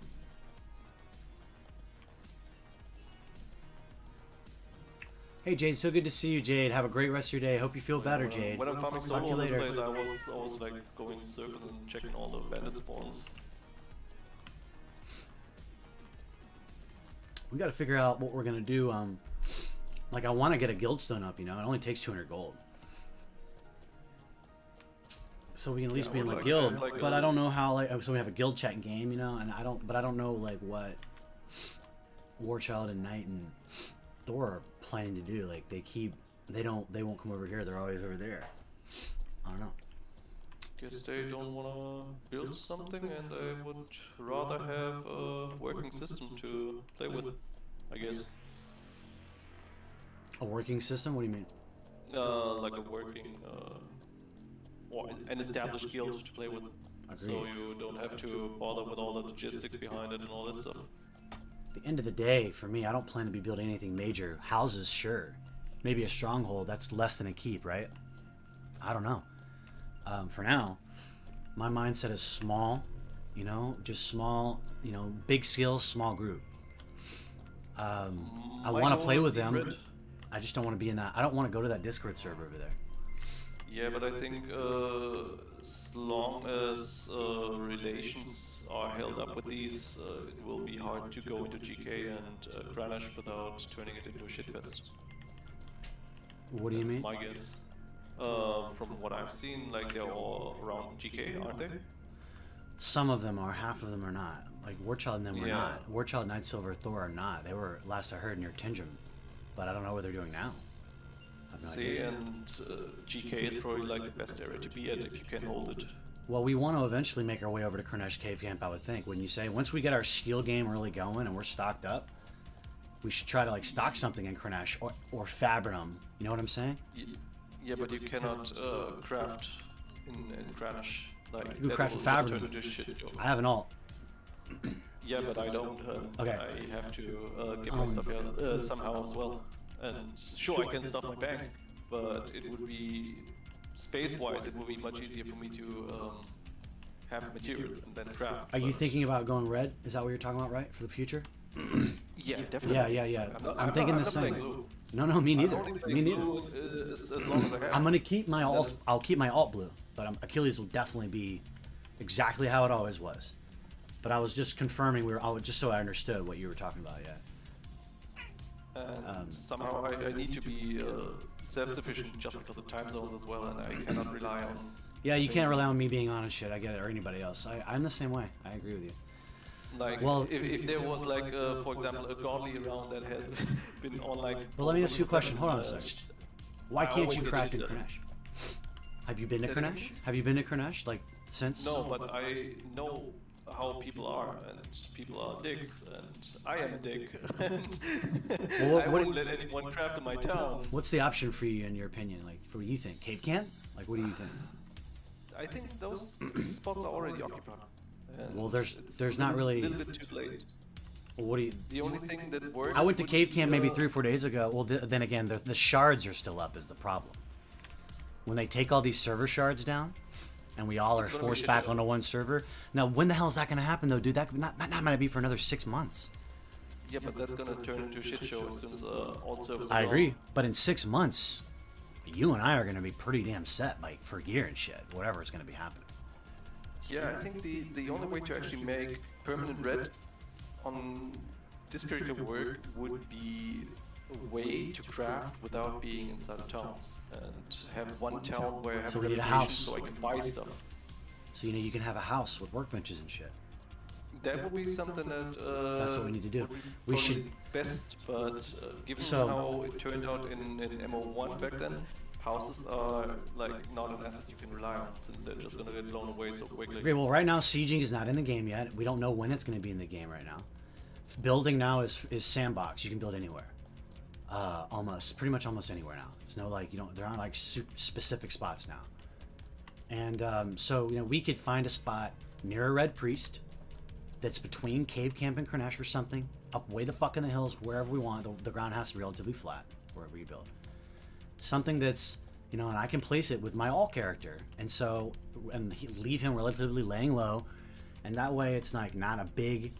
Hey Jade, so good to see you, Jade. Have a great rest of your day. Hope you feel better, Jade. When I'm farming Talk to solo you in this later. place, I was always like going in circles and checking all the bandit spawns. We got to figure out what we're gonna do. Like I want to get a guild stone up. You know, it only takes 200 gold, so we can at least be in like guild. But I don't know how. Like, so we have a guild chat game, you know, and I don't. But I don't know like what Warchild and Knight and Thor are planning to do. Like they won't come over here. They're always over there. I don't know. Guess they don't wanna build something, and I would rather have a working system to play with, I guess. A working system? What do you mean? Like a working, or an established guild to play with. Agreed. So you don't have to bother with all the logistics behind it and all that stuff. At the end of the day, for me, I don't plan to be building anything major. Houses, sure. Maybe a stronghold, that's less than a keep, right? I don't know. For now, my mindset is small, you know, just small, you know, big skills, small group. I want to play with them. I just don't want to be in that. I don't want to go to that Discord server over there. Yeah, but I think as long as relations are held up with these, it will be hard to go into GK and Granish without turning it into a shitfest. What do you mean? That's my guess. From what I've seen, like they're all around GK, aren't they? Some of them are, half of them are not. Like Warchild and them were Yeah. not. Warchild, Night Silver, Thor are not. They were, last I heard, near Tingem. But I don't know what they're doing now. I have no See, idea. and GK is probably like the best area to be at if you can hold it. Well, we want to eventually make our way over to Kornesh Cave Camp, I would think. Wouldn't you say? Once we get our steel game really going and we're stocked up, we should try to like stock something in Kornesh or Fabrinum. You know what I'm saying? Yeah, but you cannot craft in Granish. Like, You can that craft a will just Fabrinum. turn into shit job. I have an alt. Yeah, but I don't. Okay. I have to get my stuff out somehow as well. And sure, I can stuff my bank, but it would be space-wise. It would be much easier for me to have materials and then craft. Are you thinking about going red? Is that what you're talking about, right? For the future? Yeah, definitely. Yeah. I'm thinking the same. No, me neither. Me neither. As long as I have. I'm gonna keep my alt. I'll keep my alt blue, but Achilles will definitely be exactly how it always was. But I was just confirming just so I understood what you were talking about. Yeah. And somehow I need to be self-sufficient just because of time zones as well, and I cannot rely on. Yeah, you can't rely on me being on and shit. I get it, or anybody else. I'm the same way. I agree with you. Like, Well- if there was like, for example, a godly round that has been on like. Well, let me ask you a question. Hold on a second. Why I can't always you get craft in shit done. Kornesh? Have you been to Say that Kornesh? again? Have you been to Kornesh like since? No, but I know how people are, and people are dicks, and I am a dick, and Well, I what- wouldn't let anyone craft in my town. What's the option for you in your opinion? Like, for what you think? Cave camp? Like, what do you think? I think those spots are already occupied. And Well, there's it's not really- a little bit too late. Well, what do you? The only thing that works. I went to would cave be, camp maybe 3 or 4 days ago. Well, then again, the shards are still up is the problem. When they take all these server shards down, and we all are It's gonna be forced shit back show. onto one server. Now, when the hell is that going to happen, though, dude? That not gonna be for another 6 months. Yeah, but that's gonna turn into a shit show as soon as all servers. I are agree, gone. but in 6 months, you and I are going to be pretty damn set, like for gear and shit, whatever is going to be happening. Yeah, I think the only way to actually make permanent red on this character work would be a way to craft without being inside of towns and have one town where I have So a we need a reputation house. so I can buy stuff. So you can have a house with workbenches and shit. That would be something that That's what we need to do. would be We probably should- best, but given So- how it turned out in MO1 back then, houses are like not an asset you can rely on since they're just gonna get blown away so quickly. Okay, well, right now sieging is not in the game yet. We don't know when it's going to be in the game right now. Building now is sandbox. You can build anywhere. Pretty much almost anywhere now. It's no like there aren't like specific spots now. And so we could find a spot near a red priest that's between Cave Camp and Cornesh or something, up way the fuck in the hills, wherever we want. The ground has to be relatively flat wherever you build. Something that's and I can place it with my all character, and leave him relatively laying low, and that way it's like not a big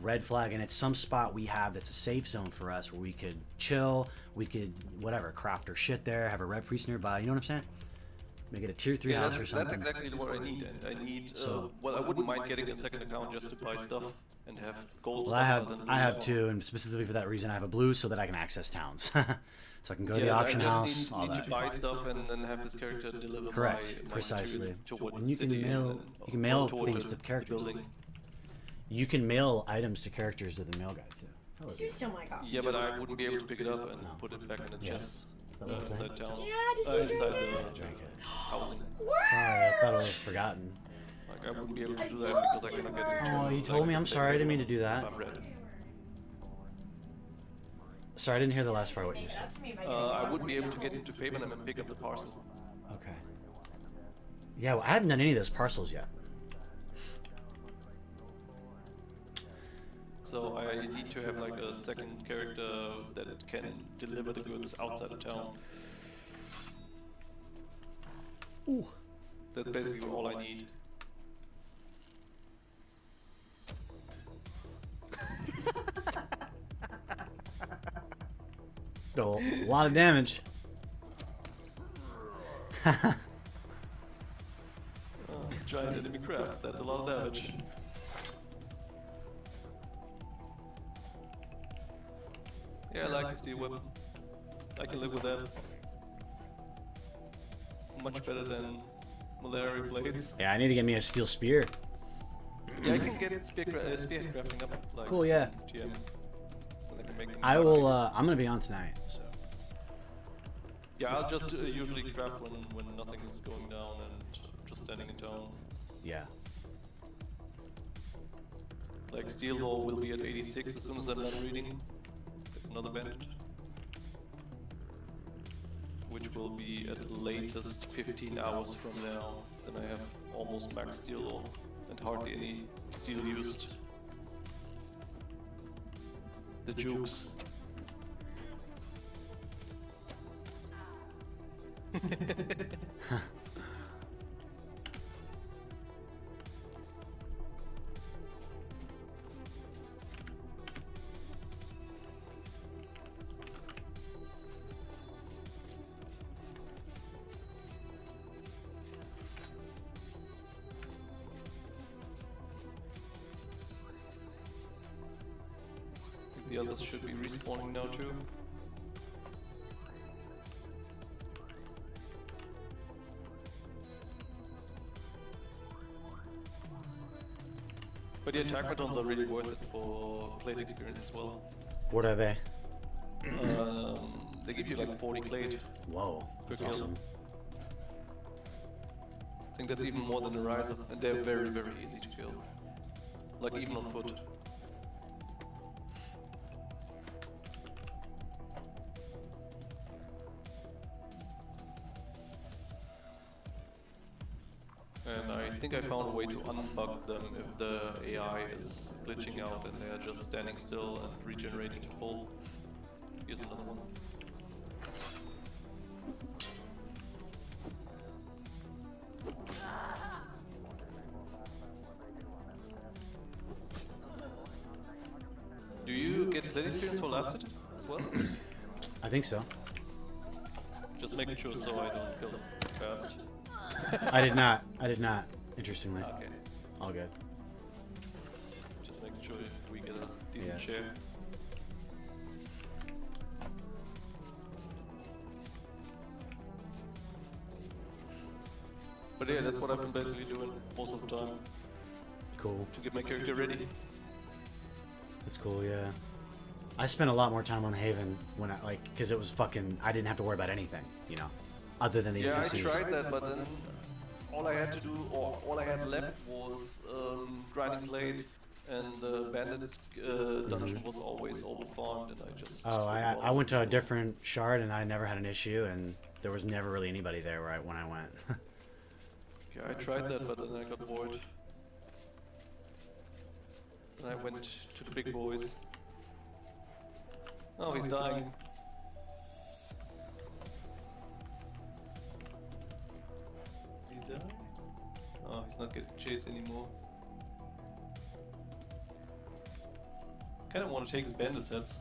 red flag, and it's some spot we have that's a safe zone for us where we could chill, we could craft our shit there, have a red priest nearby. You know what I'm saying? Make it a tier 3 house or something. That's exactly what I need. And I need. I wouldn't mind getting a second account just to buy stuff and have gold. Well, I have two, and specifically for that reason, I have a blue so that I can access towns. So I can go to the auction house. I just need to buy stuff and then have this character deliver. Correct, precisely. And you can mail things to characters. You can mail items to characters to the mail guy too. Did you steal my coffee? Yeah, but I wouldn't be able to pick it up and put it back in the chest. Inside town. Yeah, did you inside drink the Drink it. housing. Sorry, I thought it was forgotten. Like, I wouldn't be able to do that because I cannot get into. Oh, you told me. I'm sorry. I didn't mean to do that. I'm red. Sorry, I didn't hear the last part of what you said. I wouldn't be able to get into Favenham and pick up the parcel. Okay. Yeah, well, I haven't done any of those parcels yet. So I need to have like a second character that can deliver the goods outside of town. Ooh. That's basically all I need. A lot of damage. Giant enemy crab, that's a lot of damage. Yeah, I like the steel weapon. I can live with that. Much better than malaria blades. Yeah, I need to get me a steel spear. Yeah, I can get spear crafting up. Like, Cool, yeah. GM. I will. I'm gonna be on tonight, so. Yeah, I'll just usually craft when nothing is going down and just standing in town. Yeah. Like steel law will be at 86 as soon as I'm done reading. There's another bandit. Which will be at latest 15 hours from now. Then I have almost max steel law and hardly any steel used. The jukes. The others should be respawning now too. But the attack buttons are really worth it for plate experience as well. What are they? They give you like 40 plate. Whoa, that's kill. awesome. I think that's even more than the Riser, and they're very, very easy to kill. Like even on foot. And I think I found a way to unbug them if the AI is glitching out and they're just standing still and regenerating to full. Here's another one. Do you get plate experience for last hit as well? I think so. Just making sure so I don't kill them fast. I did not. I did not. Interestingly. Okay. All good. Just making sure we get a decent share. But yeah, that's what I've been basically doing most of the time Cool. to get my character ready. That's cool. Yeah. I spent a lot more time on Haven when because it was fucking. I didn't have to worry about anything, other than the Yeah, I NPCs. tried that, but then all I had to do, or all I had left was grinding plate and the bandit dungeon was always overfarmed, and I just. Oh, I went to a different shard and I never had an issue, and there was never really anybody there when I went. Yeah, I tried that, but then I got bored. And I went to the big boys. Oh, he's dying. Did he die? Oh, he's not getting chased anymore. Kinda wanna take his bandit sets.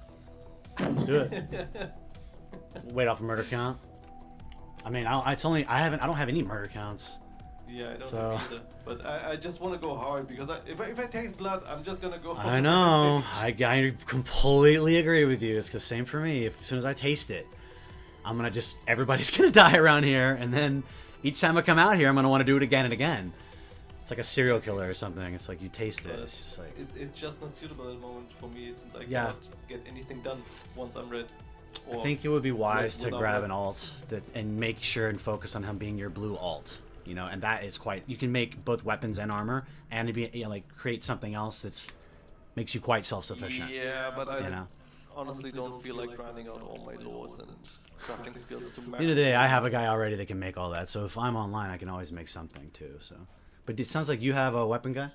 Let's do it. Wait off a murder count. I mean, I don't have any murder counts. Yeah, I don't So- know either. But I just want to go hard because if I taste blood, I'm just gonna go hard. I know. I completely agree with you. It's the same for me. As soon as I taste it, I'm gonna everybody's gonna die around here, and then each time I come out here, I'm gonna want to do it again and again. It's like a serial killer or something. It's like you taste it. It's just like It's just not suitable at the moment for me since I Yeah. cannot get anything done once I'm red. I think it would be wise Red to without grab red. an alt and make sure and focus on him being your blue alt. You know, and that is quite. You can make both weapons and armor, and to be like create something else that's makes you quite self-sufficient. Yeah, but I You know. honestly don't feel like grinding out all my laws and crafting skills to At max. the end of the day, I have a guy already that can make all that. So if I'm online, I can always make something too. So, but it sounds like you have a weapon guy.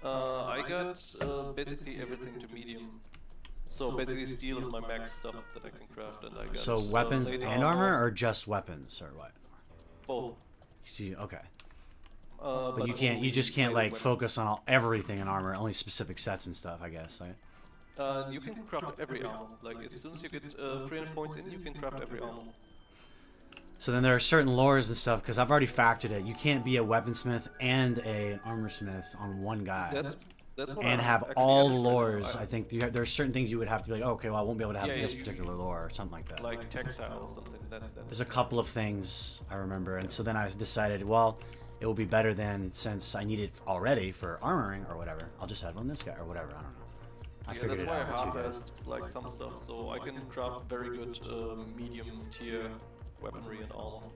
I got basically everything to medium. So basically, steel is my max stuff that I can craft, and I got. So weapons plate and armor, or just weapons, or what? both. Okay. But But you can't. You only just can't melee like weapons. focus on everything in armor. Only specific sets and stuff, I guess. Right? You can craft every armor. Like as soon as you get 300 points in, you can craft every armor. So then there are certain lores and stuff because I've already factored it. You can't be a weaponsmith and an armorsmith on one guy. That's what And I'm have actually all the adding right now. lores. I think there are certain things you would have to be like, okay, well, I won't be able to have Yeah, this you- particular lore or something like that. Like textile or something. There's a couple of things I remember, and so then I decided, well, it will be better than since I need it already for armoring or whatever. I'll just have on this guy or whatever. I don't know. I figured that's it why I out with you guys. half-assed like some stuff, so I can craft very good medium tier weaponry and armor.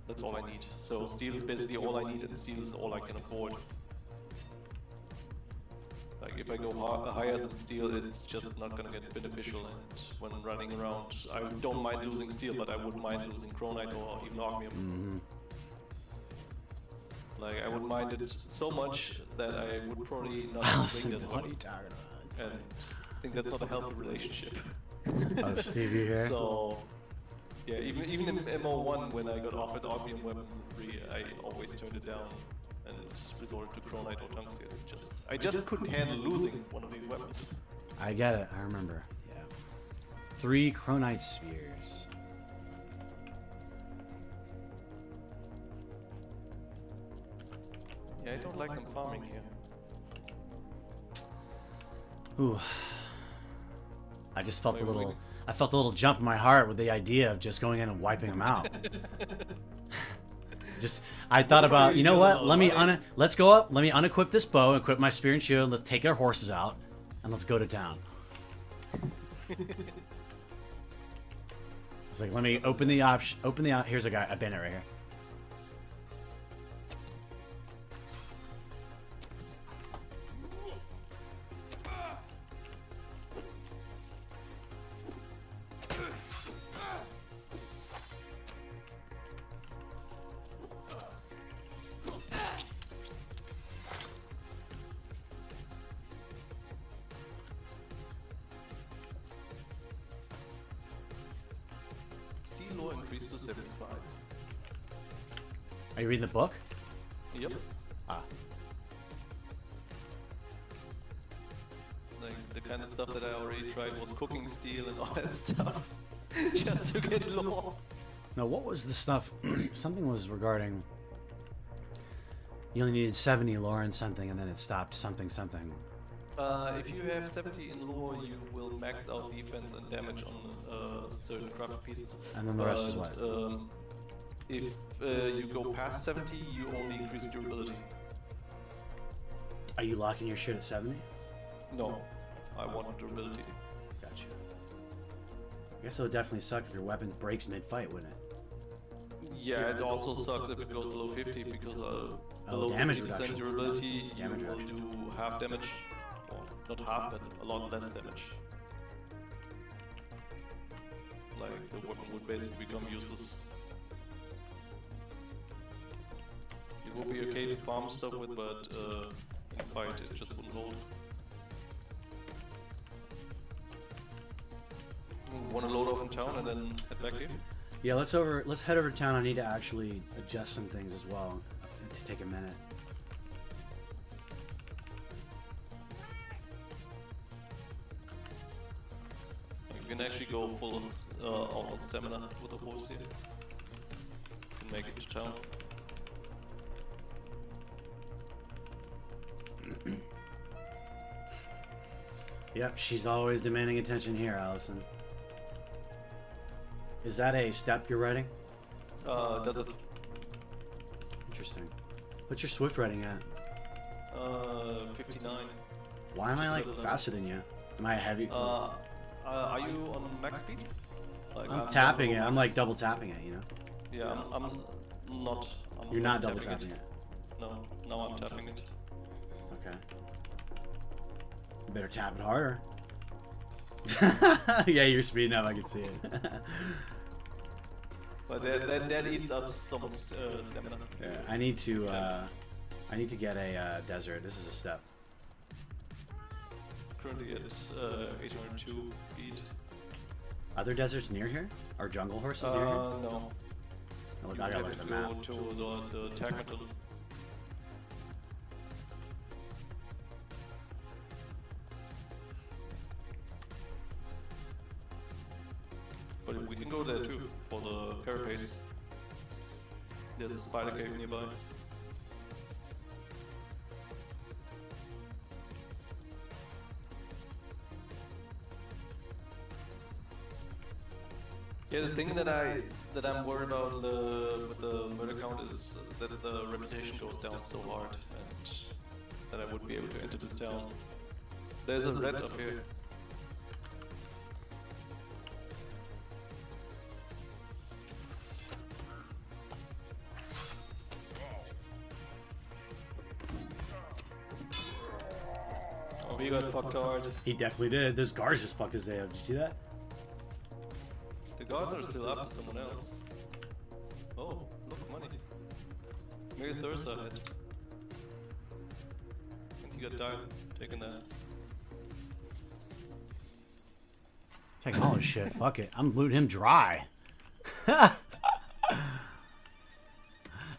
That's all I need. So steel is basically all I need, and steel is all I can afford. Like if I go higher than steel, it's just not gonna get beneficial. And when running around, I don't mind losing steel, but I wouldn't mind losing chronite or even ogmium. Mm-hmm. Like I would mind it so much that I would probably not Allison, bring that what are up. you talking about? And I think that's not a healthy relationship. Oh, Steve, you here? So yeah, even in MO1 when I got offered Ogmium weapon 3, I always turned it down and resorted to Chronite or Tungsten. I just couldn't handle losing one of these weapons. I get it. I remember. Yeah. 3 Chronite Spheres. Yeah, I don't like them farming here. Ooh. I just felt Wait, a little. wait. I felt a little jump in my heart with the idea of just going in and wiping them out. I thought about, you know what? Let's go up. Let me unequip this bow, equip my spear and shield. Let's take our horses out, and let's go to town. It's like, let me open the option. Here's a guy. A bandit right here. Steel law increased to 75. Are you reading the book? Yep. Ah. Like the kind of stuff that I already tried was cooking steel and all that stuff. Just to get law. No, what was the stuff? Something was regarding. You only needed 70 lore and something, and then it stopped something. If you have 70 in lore, you will max out defense and damage on certain craft pieces. And then the rest is what? If you go past 70, you only increase durability. Are you locking your shit at 70? No, I want durability. Gotcha. I guess it would definitely suck if your weapon breaks mid-fight, wouldn't it? Yeah, it also sucks if it goes below 50 because below damage 50% reduction. durability, Damage you will reduction. do half damage. Or not half, but a lot less damage. Like, the weapon would basically become useless. It would be okay to farm stuff with, but in fight it just wouldn't hold. Want to load off in town and then head back here? Yeah, let's head over to town. I need to actually adjust some things as well. To take a minute. You can actually go full out on stamina with a horse here. You can make it to town. Yep, she's always demanding attention here, Allison. Is that a step you're writing? Does it? Interesting. What's your Swift writing at? 59. Why am I Just like level faster than you? Am I heavy? Are you on max speed? Like, I'm tapping it. I'm like double tapping it, you know? Yeah, I'm not. You're not double tapping it. No, now I'm tapping it. Okay. You better tap it harder. Yeah, you're speeding up. I can see it. But that eats up some stamina. Yeah, I need to get a desert. This is a step. Currently at 802 feet. Other deserts near here? Are jungle horses near here? No. Oh, look, You I gotta have look at to the map. go to the Tackleton. But we can go there too, for the carapace. There's a spider cave nearby. Yeah, the thing that I'm worried about with the murder count is that the reputation goes down so hard, and that I wouldn't be able to enter this town. There's a red up here. Oh, he got fucked hard. He definitely did. Those guards just fucked his day up. Did you see that? The guards are still up to someone else. Oh, look, money. Maybe Thursa had. And he got died, taking that. Taking all his shit. Fuck it. I'm looting him dry. I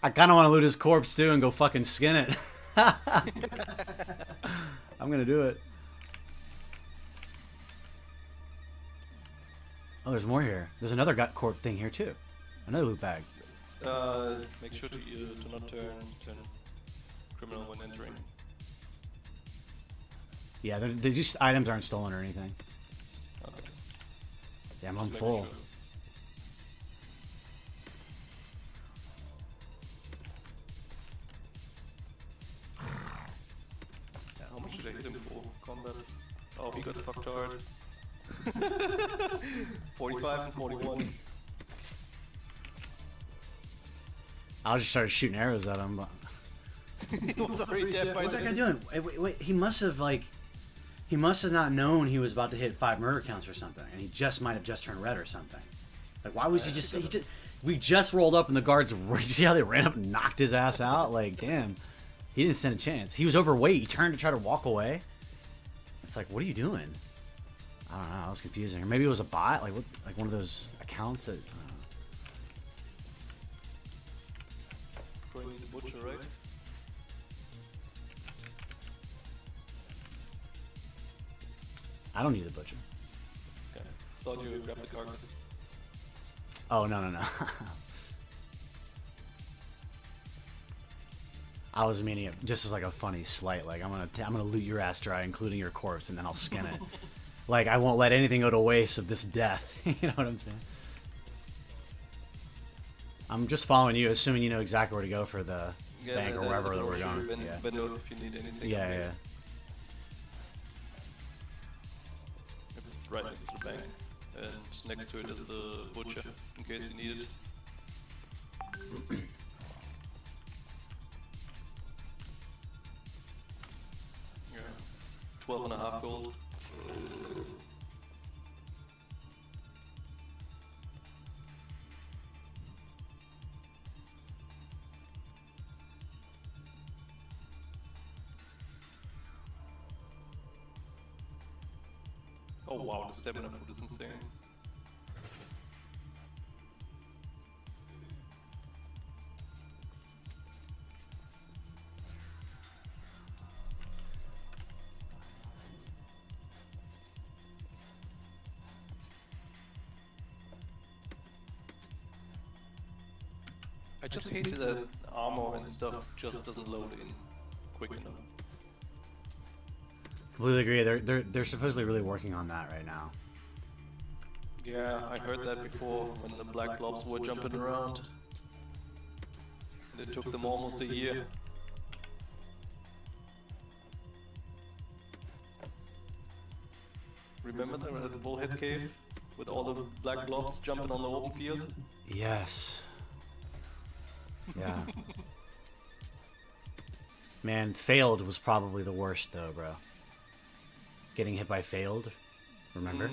kind of want to loot his corpse too and go fucking skin it. I'm gonna do it. Oh, there's more here. There's another gut corp thing here too. Another loot bag. Make sure to not turn criminal when entering. Yeah, they just items aren't stolen or anything. Okay. Damn, I'm Just full. making sure. How much did I hit him for combat? Oh, he got fucked hard. 45 and 41. I'll just start shooting arrows at him. But... He was already dead by What's that guy then. doing? Wait, he must have not known he was about to hit 5 murder counts or something, and he just might have just turned red or something. Like, why was he just? We just rolled up, and the guards. You see how they ran up and knocked his ass out? Like, damn, he didn't stand a chance. He was overweight. He turned to try to walk away. It's like, what are you doing? I don't know. That was confusing. Or maybe it was a bot, like what, like one of those accounts that. Probably need the butcher, right? I don't need the butcher. Okay. Thought you would grab the carcass. Oh no. I was meaning it just as like a funny slight. Like I'm gonna loot your ass dry, including your corpse, and then I'll skin it. Like I won't let anything go to waste of this death. You know what I'm saying? I'm just following you, assuming you know exactly where to go for the bank or wherever that we're going. Yeah. But note if you need anything. Yeah. It's right next to the bank, and next to it is the butcher, in case you need it. Yeah. 12.5 gold. Oh wow, the stamina food is insane. I just hated that armor and stuff just doesn't load in quick enough. Completely agree. They're supposedly really working on that right now. Yeah, I heard that before when the black blobs were jumping around. And it took them almost a year. Remember the bullhead cave with all the black blobs jumping on the open field? Yes. Yeah. Man, failed was probably the worst though, bro. Getting hit by failed. Remember?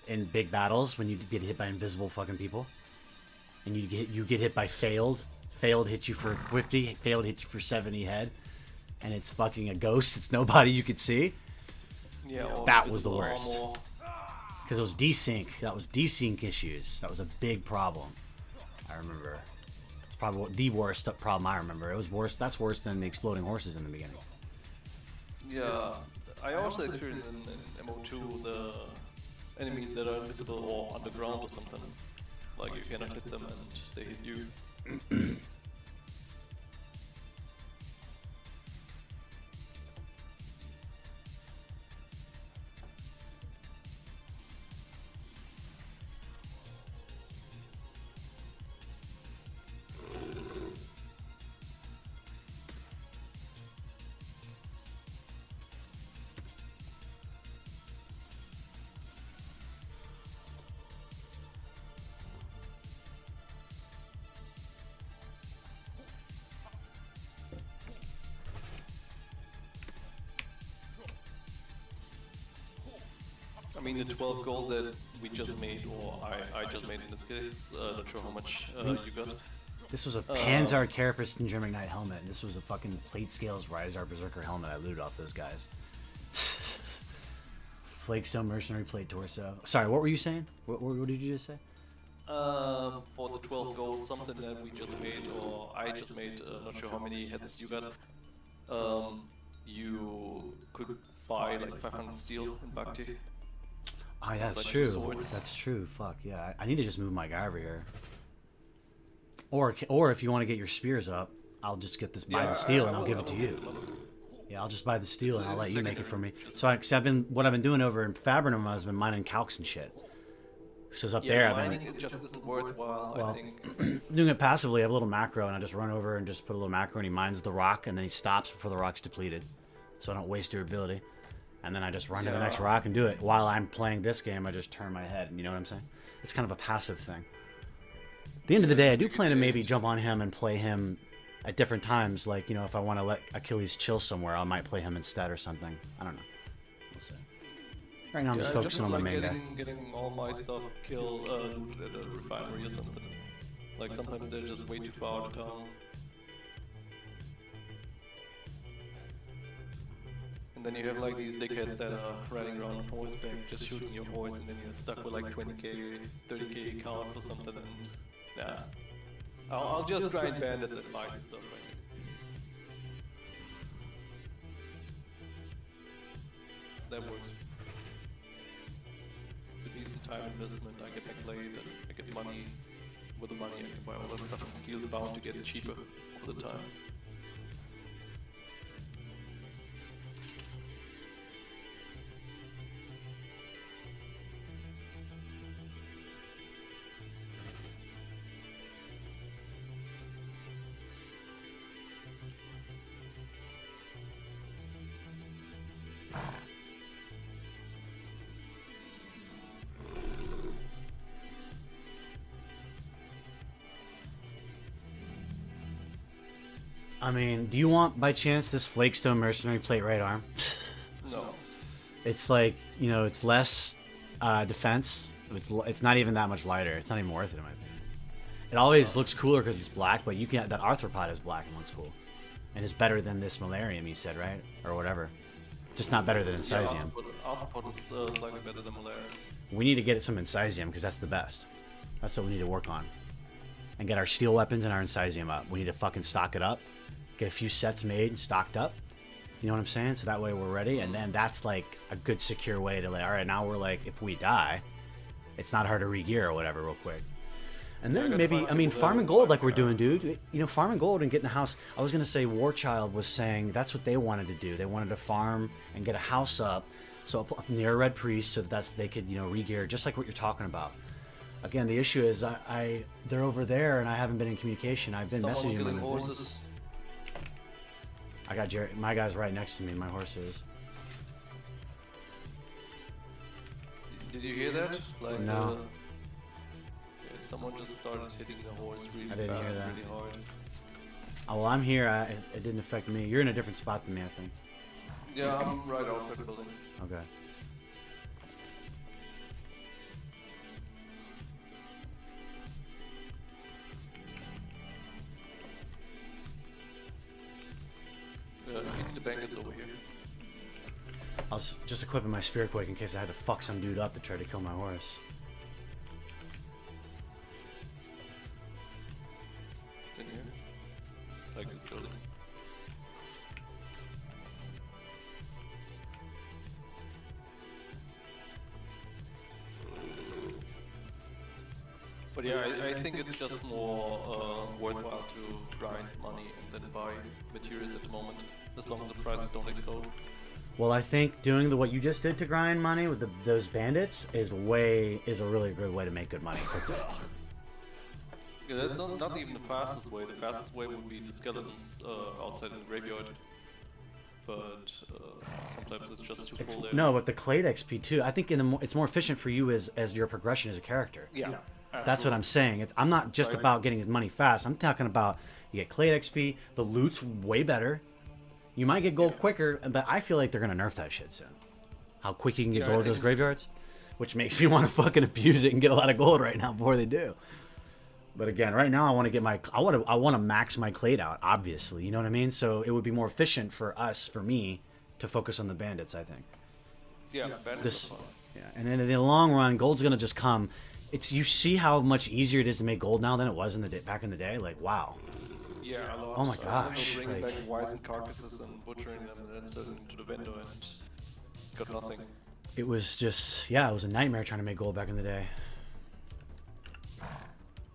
In big battles when you get hit by invisible fucking people. And you get hit by failed. Failed hit you for 50, failed hit you for 70 head. And it's fucking a ghost. It's nobody you could see. Yeah, that was the worst. Because it was desync. That was desync issues. That was a big problem. I remember. It's probably the worst problem I remember. It was worse. That's worse than the exploding horses in the beginning. Yeah, I also experienced in MO2 the enemies that are invisible or underground or something. Like you cannot hit them and they hit you. I mean, the 12 gold that we just made, or I just made in this case, not sure how much you got. This was a Panzer Carapace and German Knight helmet. And this was a fucking plate scales Ryzar Berserker helmet I looted off those guys. Flakestone Mercenary Plate Torso. Sorry, what were you saying? What did you just say? For the 12 gold, something that we just made, or I just made, not sure how many heads you got, you could buy like 500 steel in Bhakti. Oh, yeah, that's like true. That's true. Fuck, yeah. I need to just move my guy over here. Or if you want to get your spears up, I'll just get this buy the steel and I'll give it to you. Yeah, I'll just buy the steel and I'll let you make it for me. So what I've been doing over in Fabrinum, I've been mining calcs and shit. So it's up there. I've been it just isn't worthwhile. well, I think. doing it passively. I have a little macro and I just run over and just put a little macro and he mines the rock and then he stops before the rock's depleted, so I don't waste your ability. And then I just run to the next rock and do it. While I'm playing this game, I just turn my head. You know what I'm saying? It's kind of a passive thing. At the end of the day, I do plan to maybe jump on him and play him at different times. Like, you know, if I want to let Achilles chill somewhere, I might play him instead or something. I don't know. We'll see. Right now, I'm just focusing on my main guy. Getting all my stuff killed at a refinery or something. Like sometimes they're just way too far out of town. And then you have like these dickheads that are riding around on horseback, just shooting your horse, and then you're stuck with like 20k, 30k cards or something, and yeah. I'll just grind bandits and buy this stuff right. That works. It's a decent time investment, I get my blade, and I get money. With the money I can buy all that stuff, and steel's bound to get it cheaper all the time. I mean, do you want by chance this Flakestone Mercenary plate right arm? No. It's like, you know, it's less defense. It's not even that much lighter. It's not even worth it in my opinion. It always looks cooler because it's black, but you can that arthropod is black and looks cool, and it's better than this Malarium you said, right, or whatever. Just not better than Incisium. Yeah, arthropod is slightly better than Malarium. We need to get some Incisium because that's the best. That's what we need to work on, and get our steel weapons and our Incisium up. We need to fucking stock it up, get a few sets made and stocked up. You know what I'm saying? So that way we're ready, and then that's like a good secure way to like, all right, now we're like, if we die, it's not hard to re-gear or whatever real quick. And then maybe, I mean, farming gold like we're doing, dude. You know, farming gold and getting a house. I was going to say Warchild was saying that's what they wanted to do. They wanted to farm and get a house up, so up near a Red Priest, so that they could, you know, re-gear, just like what you're talking about. Again, the issue is they're over there and I haven't been in communication. I've been messaging them. I got my guy's right next to me. My horse is. Did you hear that? Like, no. Someone just started hitting the horse really I didn't fast, hear that. really hard. Oh, well, I'm here. It didn't affect me. You're in a different spot than me, I think. Yeah, I'm right outside the building. Okay. The bandits over here. I was just equipping my Spirit Quake in case I had to fuck some dude up to try to kill my horse. It's in here. Like a building. But yeah, I think it's just more worthwhile to grind money and then buy materials at the moment, as long as the prices don't explode. Well, I think doing what you just did to grind money with those bandits is a really good way to make good money quickly. Yeah, that's not even the fastest way. The fastest way would be the skeletons outside the graveyard. But sometimes it's just too full there. No, but the Clade XP too. I think it's more efficient for you as your progression as a character. Yeah. That's what I'm saying. I'm not just about getting his money fast. I'm talking about you get Clade XP, the loot's way better. You might get gold quicker, but I feel like they're gonna nerf that shit soon. How quick you can get gold at those graveyards, which makes me want to fucking abuse it and get a lot of gold right now before they do. But again, right now I want to get I want to max my Clade out. Obviously, you know what I mean. So it would be more efficient for me, to focus on the bandits. I think. Yeah, bandits. Yeah, and then in the long run, gold's gonna just come. You see how much easier it is to make gold now than it was back in the day. Like, wow. Yeah, a lot. Oh my gosh. Bringing back wizened carcasses and butchering them and then selling them to the vendor and got nothing. It was just, it was a nightmare trying to make gold back in the day.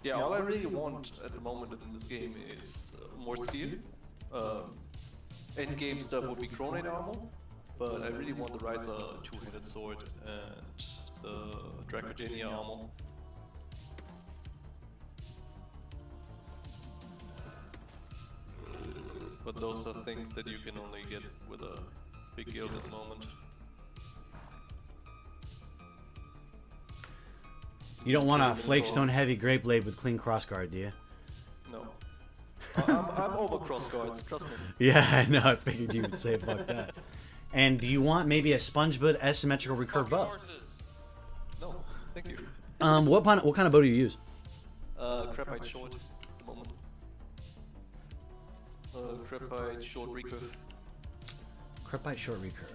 Yeah, all I really want at the moment in this game is more steel. End game stuff would be Chronate armor, but I really want the Riser two-handed sword and the Dracogenia armor. But those are things that you can only get with a big guild at the moment. You don't want a Flakestone Heavy Great Blade with clean crossguard, do you? No. I'm over crossguards, trust me. Yeah, I know. I figured you would say fuck that. And do you want maybe a Spongebud asymmetrical recurve bow? No, thank you. What kind of bow do you use? Crapite short at the moment. Crapite short recurve. Crapite short recurve.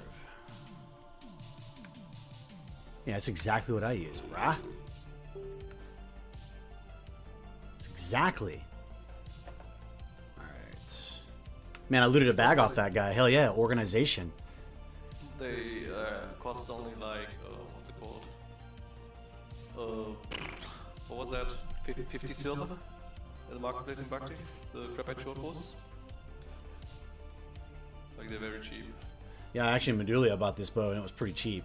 Yeah, that's exactly what I use, brah. That's exactly. Alright. Man, I looted a bag off that guy. Hell yeah, organization. They cost only like, what's it called? What was that? 50 silver in the marketplace in Bhakti? The Crapite short bows? Like, they're very cheap. Yeah, actually, Medulia bought this bow and it was pretty cheap.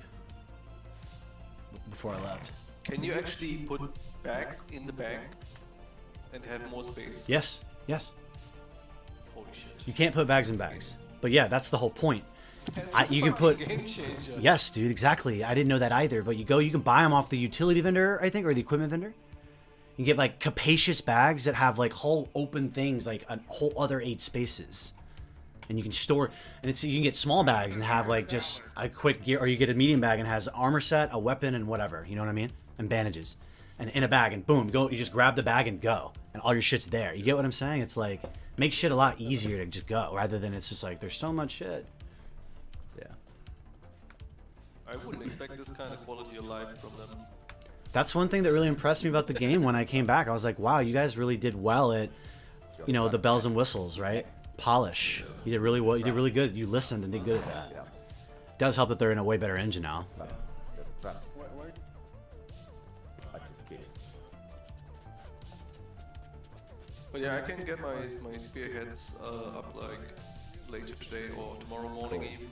Before I left. Can you actually put bags in the bag and have more space? Yes, yes. Holy shit. You can't put bags in bags. But yeah, that's the whole point. That's You can put. Game changer. Yes, dude, exactly. I didn't know that either. But you can buy them off the utility vendor, I think, or the equipment vendor. You get like capacious bags that have like whole open things, like a whole other 8 spaces. And you can store, and it's, you can get small bags and have like just a quick gear, or you get a medium bag and has armor set, a weapon, and whatever, you know what I mean? And bandages. And in a bag, and boom, go, you just grab the bag and go. And all your shit's there. You get what I'm saying? It's like, makes shit a lot easier to just go, rather than it's just like, there's so much shit. Yeah. I wouldn't expect this kind of quality of life from them. That's one thing that really impressed me about the game when I came back. I was like, wow, you guys really did well at, you know, the bells and whistles, right? Polish. You did really well. You did really good. You listened and did good at that. It does help that they're in a way better engine now. But yeah, I can get my spearheads up like later today or tomorrow morning even.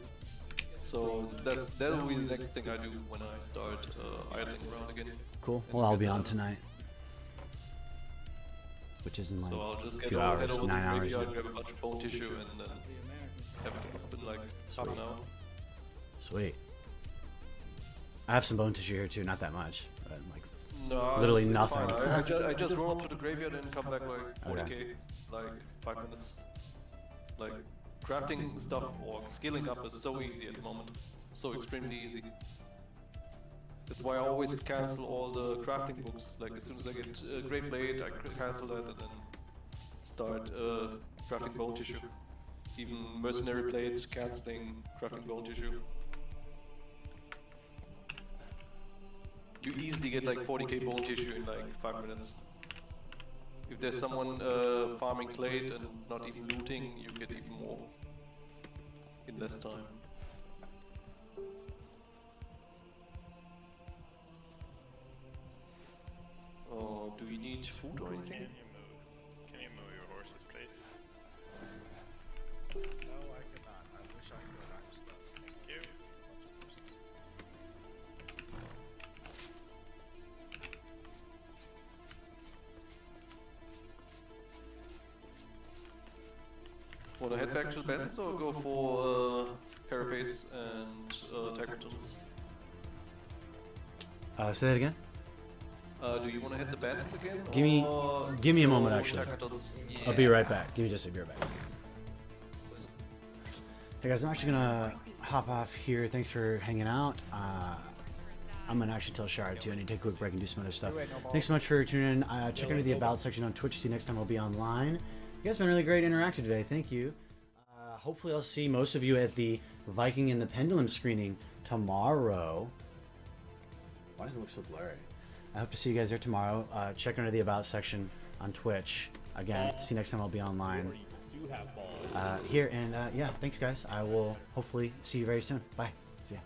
So that'll be the next thing I do when I start idling around again. Cool. Well, I'll be on tonight, which is in like a few hours, 9 hours. Grab a bunch of bone tissue and then have it up in like half an hour. Sweet. I have some bone tissue here too, not that much, but like no, literally it's nothing. fine. I just roll up to the graveyard and come back like 40k, Okay. like 5 minutes. Like crafting stuff or skilling up is so easy at the moment, so extremely easy. That's why I always cancel all the crafting books. Like as soon as I get a Great Blade, I cancel that and then start crafting bone tissue. Even mercenary blade, canceling, crafting bone tissue. You easily get like 40k bone tissue in like 5 minutes. If there's someone farming plate and not even looting, you get even more in less time. Oh, do we need food or anything? Can you move your horses, please? No, I cannot. I wish I could. I'm stuck. Thank you. Wanna head back to the bandits or go for Carapace and Tactons? Say that again. Do you wanna hit the bandits again? Give me a moment, or actually. Tactons? I'll be right back. Give me just a beer back. Hey guys, I'm actually gonna hop off here. Thanks for hanging out. I'm gonna actually tell Shara too. I need to take a quick break and do some other stuff. Thanks so much for tuning in. Check into the About section on Twitch. See you next time I'll be online. You guys have been really great interactive today. Thank you. Hopefully I'll see most of you at the Viking and the Pendulum screening tomorrow. Why does it look so blurry? I hope to see you guys there tomorrow. Check under the About section on Twitch. Again, see you next time I'll be online. Here, and yeah, thanks guys. I will hopefully see you very soon. Bye. See ya.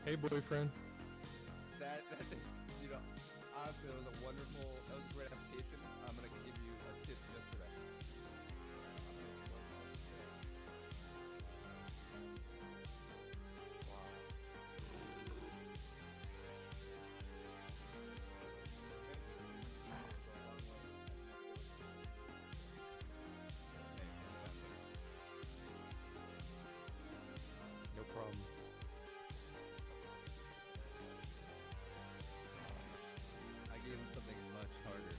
Hey, boyfriend. That is, you know, honestly, that was a wonderful, that was a great application. I'm gonna give you a tip just for that. No problem. I gave him something much harder.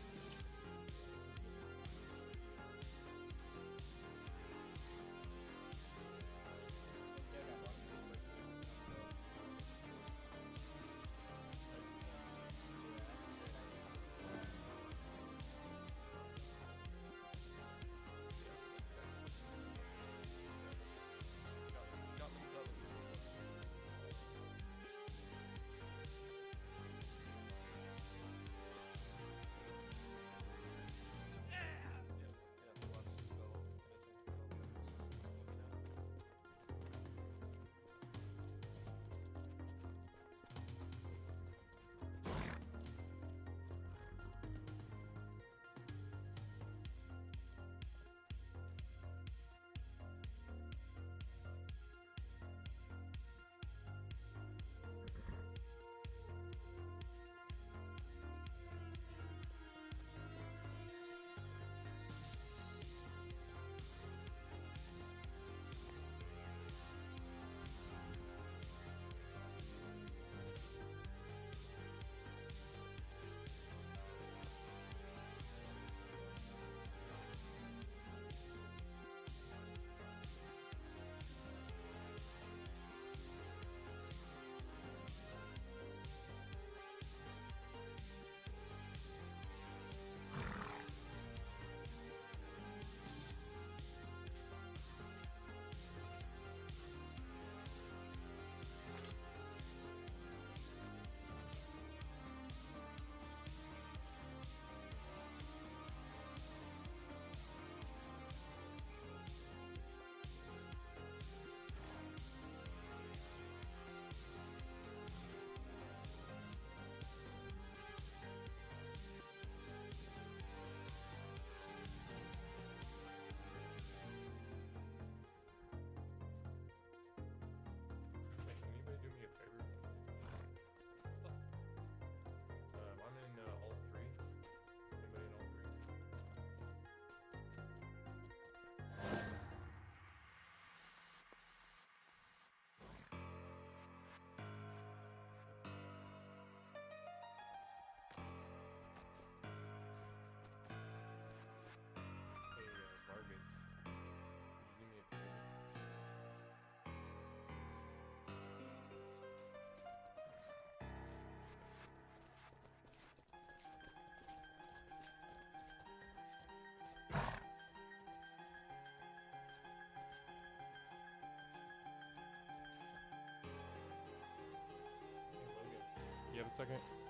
Hey, can anybody do me a favor? What's up? I'm in all three. Anybody in all three? Hey, Vargas. Could you do me a favor? Hey, Logan. You have a second?